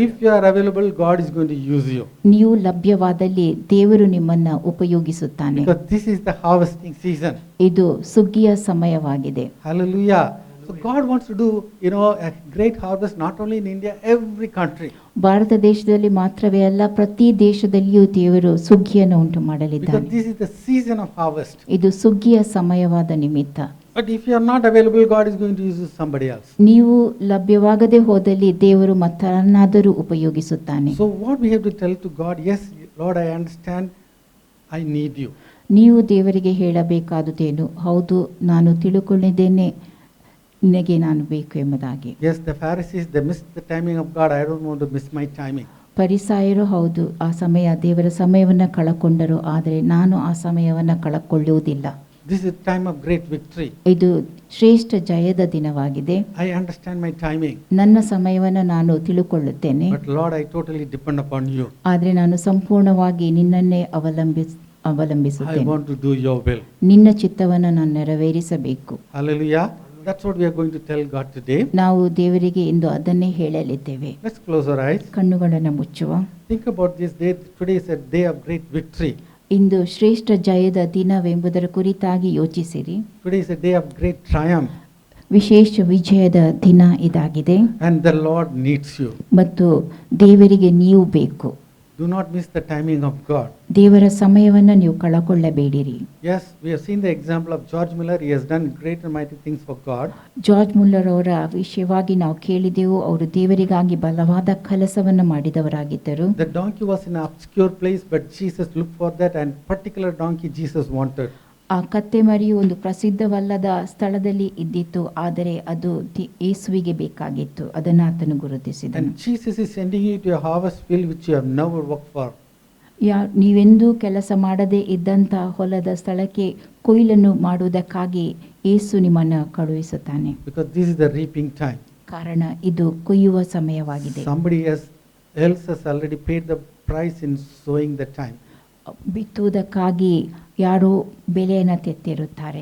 If you are available, God is going to use you. ನೀವು ಲಭ್ಯವಾದಲ್ಲಿ ದೇವರು ನಿಮ್ಮನ್ನ ಉಪಯೋಗಿಸುತ್ತಾನೆ. Because this is the harvesting season. ಇದು ಸುಗ್ಗಿಯ ಸಮಯವಾಗಿದೆ. Hallelujah. So God wants to do, a great harvest not only in India, every country. Bharat ದೇಶದಲ್ಲಿ ಮಾತ್ರವೇ ಅಲ್ಲ, ಪ್ರತಿ ದೇಶದಲ್ಲಿಯೂ ದೇವರು ಸುಗ್ಗಿಯನ್ನು ಉಂಟು Because ಮಾಡಲಿದ್ದಾನೆ. this is the season of harvest. ಇದು ಸುಗ್ಗಿಯ ಸಮಯವಾದ ನಿಮಿತ್ತ. But if you are not available, God is going to use somebody else. ನೀವು ಲಭ್ಯವಾಗದೆ ಹೋದಲ್ಲಿ ದೇವರು ಮತ್ತನ್ನಾದರೂ ಉಪಯೋಗಿಸುತ್ತಾನೆ. So what we have to tell to God, yes, Lord, I understand, I need you. ನೀವು ದೇವರಿಗೆ ಹೇಳಬೇಕಾದುದೇನು, ಹೌದು ನಾನು ತಿಳುಕೊಂಡಿದ್ದೇನೆ, ನಿನಗೆ ನಾನು ಬೇಕು ಎಂಬುದಾಗಿ. Yes, the Pharisees, they missed the timing of God. I don't want to miss my timing. ಪರಿಸಾಯರು ಹೌದು, ಆ ಸಮಯ ದೇವರ ಸಮಯವನ್ನು ಕಳಕೊಂಡರು, ಆದರೆ ನಾನು ಆ ಸಮಯವನ್ನು ಕಳಕೊಳ್ಳುವುದಿಲ್ಲ. This is time of great victory. ಇದು ಶ್ರೇಷ್ಠ ಜಯದ ದಿನವಾಗಿದೆ. I understand my timing. ನನ್ನ ಸಮಯವನ್ನು ನಾನು ತಿಳುಕೊಳ್ಳುತ್ತೇನೆ, But Lord, I totally depend upon you. ಆದರೆ ನಾನು ಸಂಪೂರ್ಣವಾಗಿ ನಿನ್ನನ್ನೇ I ಅವಲಂಬಿಸುತ್ತೇನೆ. want to do your will. ನಿನ್ನ ಚಿತ್ತವನ್ನು ನಾನು ನೆರವೇರಿಸಬೇಕು. Hallelujah. That's what we are going to tell God today. ನಾವು ದೇವರಿಗೆ ಇಂದು ಅದನ್ನೇ ಹೇಳಲಿದ್ದೇವೆ. Let's close our eyes. ಕಣ್ಣುಗಳನ್ನು ಮುಚ್ಚುವ. Think about this day. Today is a day of great victory. ಇಂದು ಶ್ರೇಷ್ಠ ಜಯದ ದಿನವೆಂಬುದರ ಕುರಿತಾಗಿ ಯೋಚಿಸಿರಿ. Today is a day of great triumph. ವಿಶೇಷ ವಿಜಯದ ದಿನ ಇದಾಗಿದೆ and the Lord needs you. ಮತ್ತು ದೇವರಿಗೆ ನೀವು ಬೇಕು. Do not miss the timing of God. ದೇವರ ಸಮಯವನ್ನು ನೀವು ಕಳಕೊಳ್ಳಬೇಡಿರಿ. Yes, we have seen the example of George Miller. He has done great and mighty things for God. George Muller ಅವರ ವಿಷಯವಾಗಿ ನಾವು ಕೇಳಿದೆವು. ಅವರು ದೇವರಿಗಾಗಿ ಬಲವಾದ ಕೆಲಸವನ್ನು ಮಾಡಿದವರಾಗಿದ್ದರು. The donkey was in an obscure place, but Jesus looked for that and particular donkey Jesus wanted. ಆ ಕತ್ತೆ ಮರಿಯು ಒಂದು ಪ್ರಸಿದ್ಧವಲ್ಲದ ಸ್ಥಳದಲ್ಲಿ ಇದ್ದಿತ್ತು, ಆದರೆ ಅದು ಯೇಸುವಿಗೆ ಬೇಕಾಗಿತ್ತು. ಅದನ್ನು ಆತನು ಗುರುತಿಸಿದನು. And Jesus is sending you to a harvest field which you have never worked for. ನೀವೆಂದೂ ಕೆಲಸ ಮಾಡದೇ ಇದ್ದಂಥ ಹೊಲದ ಸ್ಥಳಕ್ಕೆ ಕೊಯ್ಲನ್ನು ಮಾಡುವುದಕ್ಕಾಗಿ ಯೇಸು ನಿಮ್ಮನ್ನು ಕಳುಹಿಸುತ್ತಾನೆ. Because this is the reaping time. ಕಾರಣ ಇದು ಕೊಯ್ಯುವ ಸಮಯವಾಗಿದೆ. Somebody else has already paid the price in sowing the time. ಬಿತ್ತುವುದಕ್ಕಾಗಿ ಯಾರೋ ಬೆಲೆಯನ್ನು ತೆತ್ತಿರುತ್ತಾರೆ.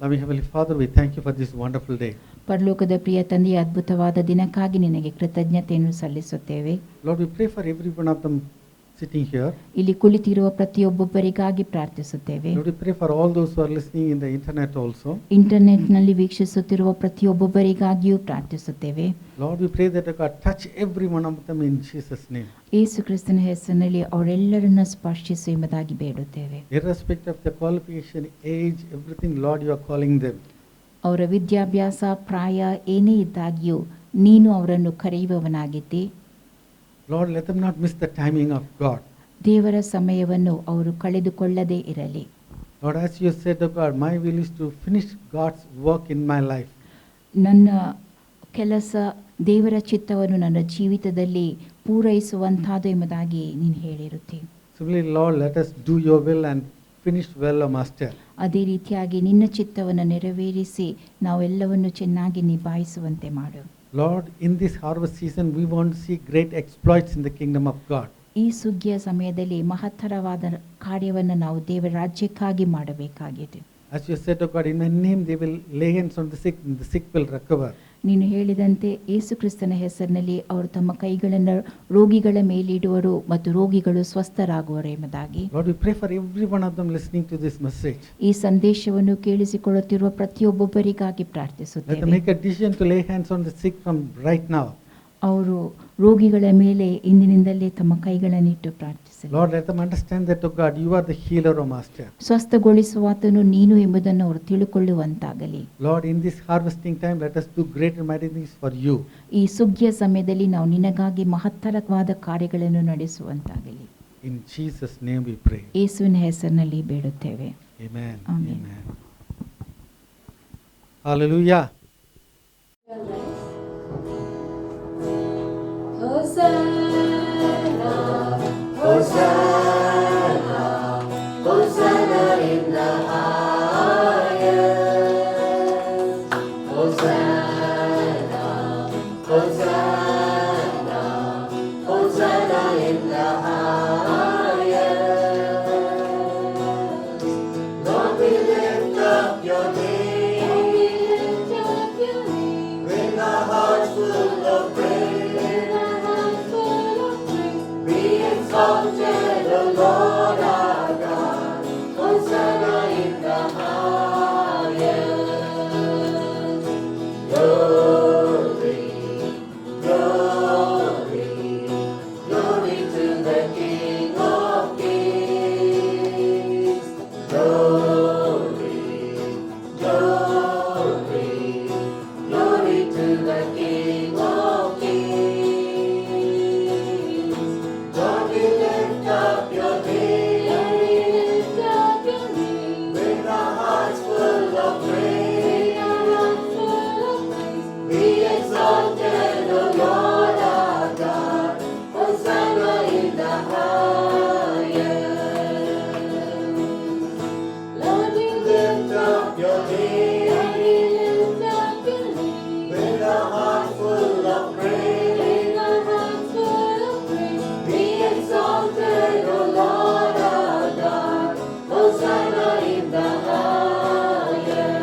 Loving Heavenly Father, we thank you for this wonderful day. ಪರಲೋಕದ ಪ್ರಿಯ ತಂದೆಯ ಅದ್ಭುತವಾದ ದಿನಕ್ಕಾಗಿ ನಿನಗೆ ಕೃತಜ್ಞತೆಯನ್ನು ಸಲ್ಲಿಸುತ್ತೇವೆ. Lord, we pray for every one of them sitting here. ಇಲ್ಲಿ ಕುಳಿತಿರುವ ಪ್ರತಿಯೊಬ್ಬೊಬ್ಬರಿಗಾಗಿ ಪ್ರಾರ್ಥಿಸುತ್ತೇವೆ. Lord, we pray for all those who are listening in the internet also. ಇಂಟರ್ನೆಟ್ನಲ್ಲಿ ವೀಕ್ಷಿಸುತ್ತಿರುವ ಪ್ರತಿಯೊಬ್ಬೊಬ್ಬರಿಗಾಗಿಯೂ ಪ್ರಾರ್ಥಿಸುತ್ತೇವೆ. Lord, we pray that God touch every one of them in Jesus' name. ಯೇಸು ಕ್ರಿಸ್ತನ ಹೆಸರಿನಲ್ಲಿ ಅವರೆಲ್ಲರನ್ನ ಸ್ಪರ್ಶಿಸು ಎಂಬುದಾಗಿ ಬೇಡುತ್ತೇವೆ. Irrespective of the qualification, age, everything, Lord, you are calling them. ಅವರ ವಿದ್ಯಾಭ್ಯಾಸ, ಪ್ರಾಯ ಏನೇ ಇದ್ದಾಗಿಯೂ ನೀನು ಅವರನ್ನು ಕರೆಯುವವನಾಗಿದ್ದಿ. Lord, let them not miss the timing of God. ದೇವರ ಸಮಯವನ್ನು ಅವರು ಕಳೆದುಕೊಳ್ಳದೇ ಇರಲಿ. Lord, as you said, oh God, my will is to finish God's work in my life. ನನ್ನ ಕೆಲಸ ದೇವರ ಚಿತ್ತವನ್ನು ನನ್ನ ಜೀವಿತದಲ್ಲಿ ಪೂರೈಸುವಂಥದ್ದು ಎಂಬುದಾಗಿ ನೀನು ಹೇಳಿರುತ್ತಿ. Similarly, Lord, let us do your will and finish well, O Master. ಅದೇ ರೀತಿಯಾಗಿ ನಿನ್ನ ಚಿತ್ತವನ್ನು ನೆರವೇರಿಸಿ ನಾವೆಲ್ಲವನ್ನು ಚೆನ್ನಾಗಿ ನಿಭಾಯಿಸುವಂತೆ ಮಾಡು. Lord, in this harvest season, we want to see great exploits in the kingdom of God. ಈ ಸುಗ್ಗಿಯ ಸಮಯದಲ್ಲಿ ಮಹತ್ತರವಾದ ಕಾರ್ಯವನ್ನು ನಾವು ದೇವರ ರಾಜ್ಯಕ್ಕಾಗಿ ಮಾಡಬೇಕಾಗಿದೆ. As you said, oh God, in my name they will lay hands on the sick and the sick will recover. ನೀನು ಹೇಳಿದಂತೆ ಯೇಸು ಕ್ರಿಸ್ತನ ಹೆಸರಿನಲ್ಲಿ ಅವರು ತಮ್ಮ ಕೈಗಳನ್ನು ರೋಗಿಗಳ ಮೇಲಿಡುವರು ಮತ್ತು ರೋಗಿಗಳು ಸ್ವಸ್ಥರಾಗುವರು ಎಂಬುದಾಗಿ. Lord, we pray for every one of them listening to this message. ಈ ಸಂದೇಶವನ್ನು ಕೇಳಿಸಿಕೊಳ್ಳುತ್ತಿರುವ ಪ್ರತಿಯೊಬ್ಬೊಬ್ಬರಿಗಾಗಿ Let them ಪ್ರಾರ್ಥಿಸುತ್ತೇವೆ. make a decision to lay hands on the sick from right now. ಅವರು ರೋಗಿಗಳ ಮೇಲೆ ಇಂದಿನಿಂದಲೇ ತಮ್ಮ ಕೈಗಳನ್ನಿಟ್ಟು ಪ್ರಾರ್ಥಿಸಲಿ. Lord, let them understand that, oh God, you are the healer, O Master. ಸ್ವಸ್ಥಗೊಳಿಸುವಾತನು ನೀನು ಎಂಬುದನ್ನು ಅವರು ತಿಳುಕೊಳ್ಳುವಂತಾಗಲಿ. Lord, in this harvesting time, let us do great and mighty things for you. ಈ ಸುಗ್ಗಿಯ ಸಮಯದಲ್ಲಿ ನಾವು ನಿನಗಾಗಿ ಮಹತ್ತರವಾದ ಕಾರ್ಯಗಳನ್ನು ನಡೆಸುವಂತಾಗಲಿ. In Jesus' name we pray. ಯೇಸುವಿನ ಹೆಸರಿನಲ್ಲಿ ಬೇಡುತ್ತೇವೆ. Amen. Amen. Amen. Hallelujah. Hosanna, Hosanna, Hosanna in the highest. Hosanna, Hosanna, Hosanna in the highest. Lord, we lift up your name with our hearts full of praise. Exalted, O Lord our God, Hosanna in the highest. Glory, glory, glory to the King of Kings. Glory, glory, glory to the King of Kings. Lord, we lift up your name with our hearts full of praise. Be exalted, O Lord our God, Hosanna in the highest. Lord, we lift up your name with our hearts full of praise. Be exalted, O Lord our God, Hosanna in the highest.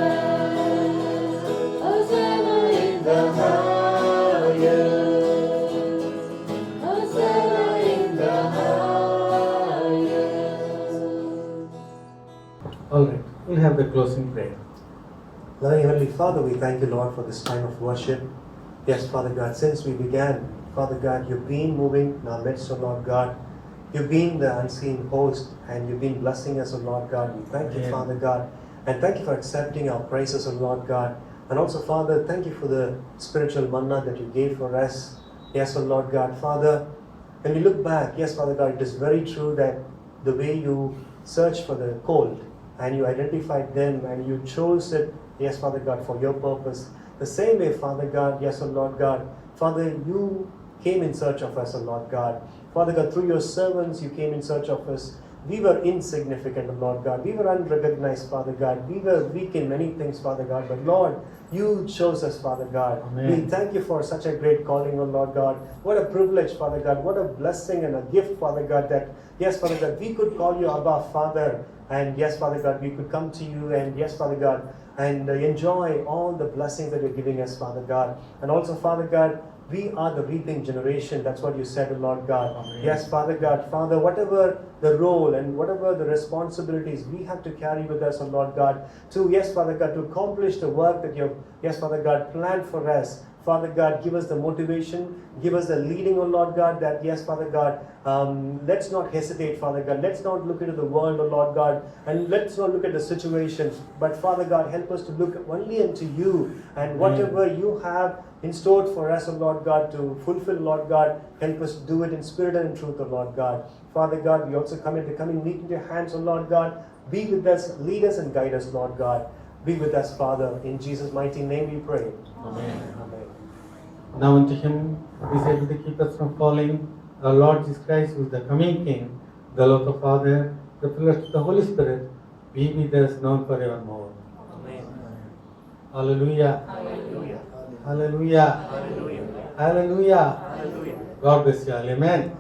Hosanna in the highest. Hosanna in the highest. All right, we'll have the closing prayer. Loving Heavenly Father, we thank you, Lord, for this time of worship. Yes, Father God, since we began, Father God, you've been moving in our midst, O Lord God. You've been the unseen host, and you've been blessing us, O Lord God. We thank you, Amen. Father God, and thank you for accepting our praises, O Lord God. And also, Father, thank you for the spiritual manna that you gave for us. Yes, O Lord God. Father, when we look back, yes, Father God, it is very true that the way you searched for the colt and you identified them and you chose it, yes, Father God, for your purpose. The same way, Father God, yes, O Lord God, Father, you came in search of us, O Lord God. Father God, through your servants, you came in search of us. We were insignificant, O Lord God. We were unrecognized, Father God. We were weak in many things, Father God. But Lord, you chose us, Father God. Amen. We thank you for such a great calling, O Lord God. What a privilege, Father God. What a blessing and a gift, Father God, that, yes, Father God, we could call you Abba, Father. And yes, Father God, we could come to you and, yes, Father God, and enjoy all the blessings that you're giving us, Father God. And also, Father God, we are the reaping generation. That's what you said, Lord God. Amen. Yes, Father God. Father, whatever the role and whatever the responsibilities we have to carry with us, Lord God, to, yes, Father God, to accomplish the work that you've, yes, Father God, planned for us. Father God, give us the motivation, give us the leading, oh Lord God, that, yes, Father God, let's not hesitate, Father God. Let's not look into the world, oh Lord God, and let's not look at the situations. But, Father God, help us to look only into you and whatever you have in store for us, oh Lord God, to fulfill, Lord God, help us do it in spirit and in truth, oh Lord God. Father God, we also come into meet in your hands, oh Lord God. Be with us, lead us and guide us, Lord God. Be with us, Father. In Jesus' mighty name we pray. Amen. Amen. Now unto him who is able to keep us from falling, our Lord Jesus Christ, who is the coming King, the Lord the Father, the pillars of the Holy Spirit, be with us now and forevermore. Amen. Hallelujah. Hallelujah. Hallelujah. Hallelujah. Hallelujah. Hallelujah. God bless you all. Amen.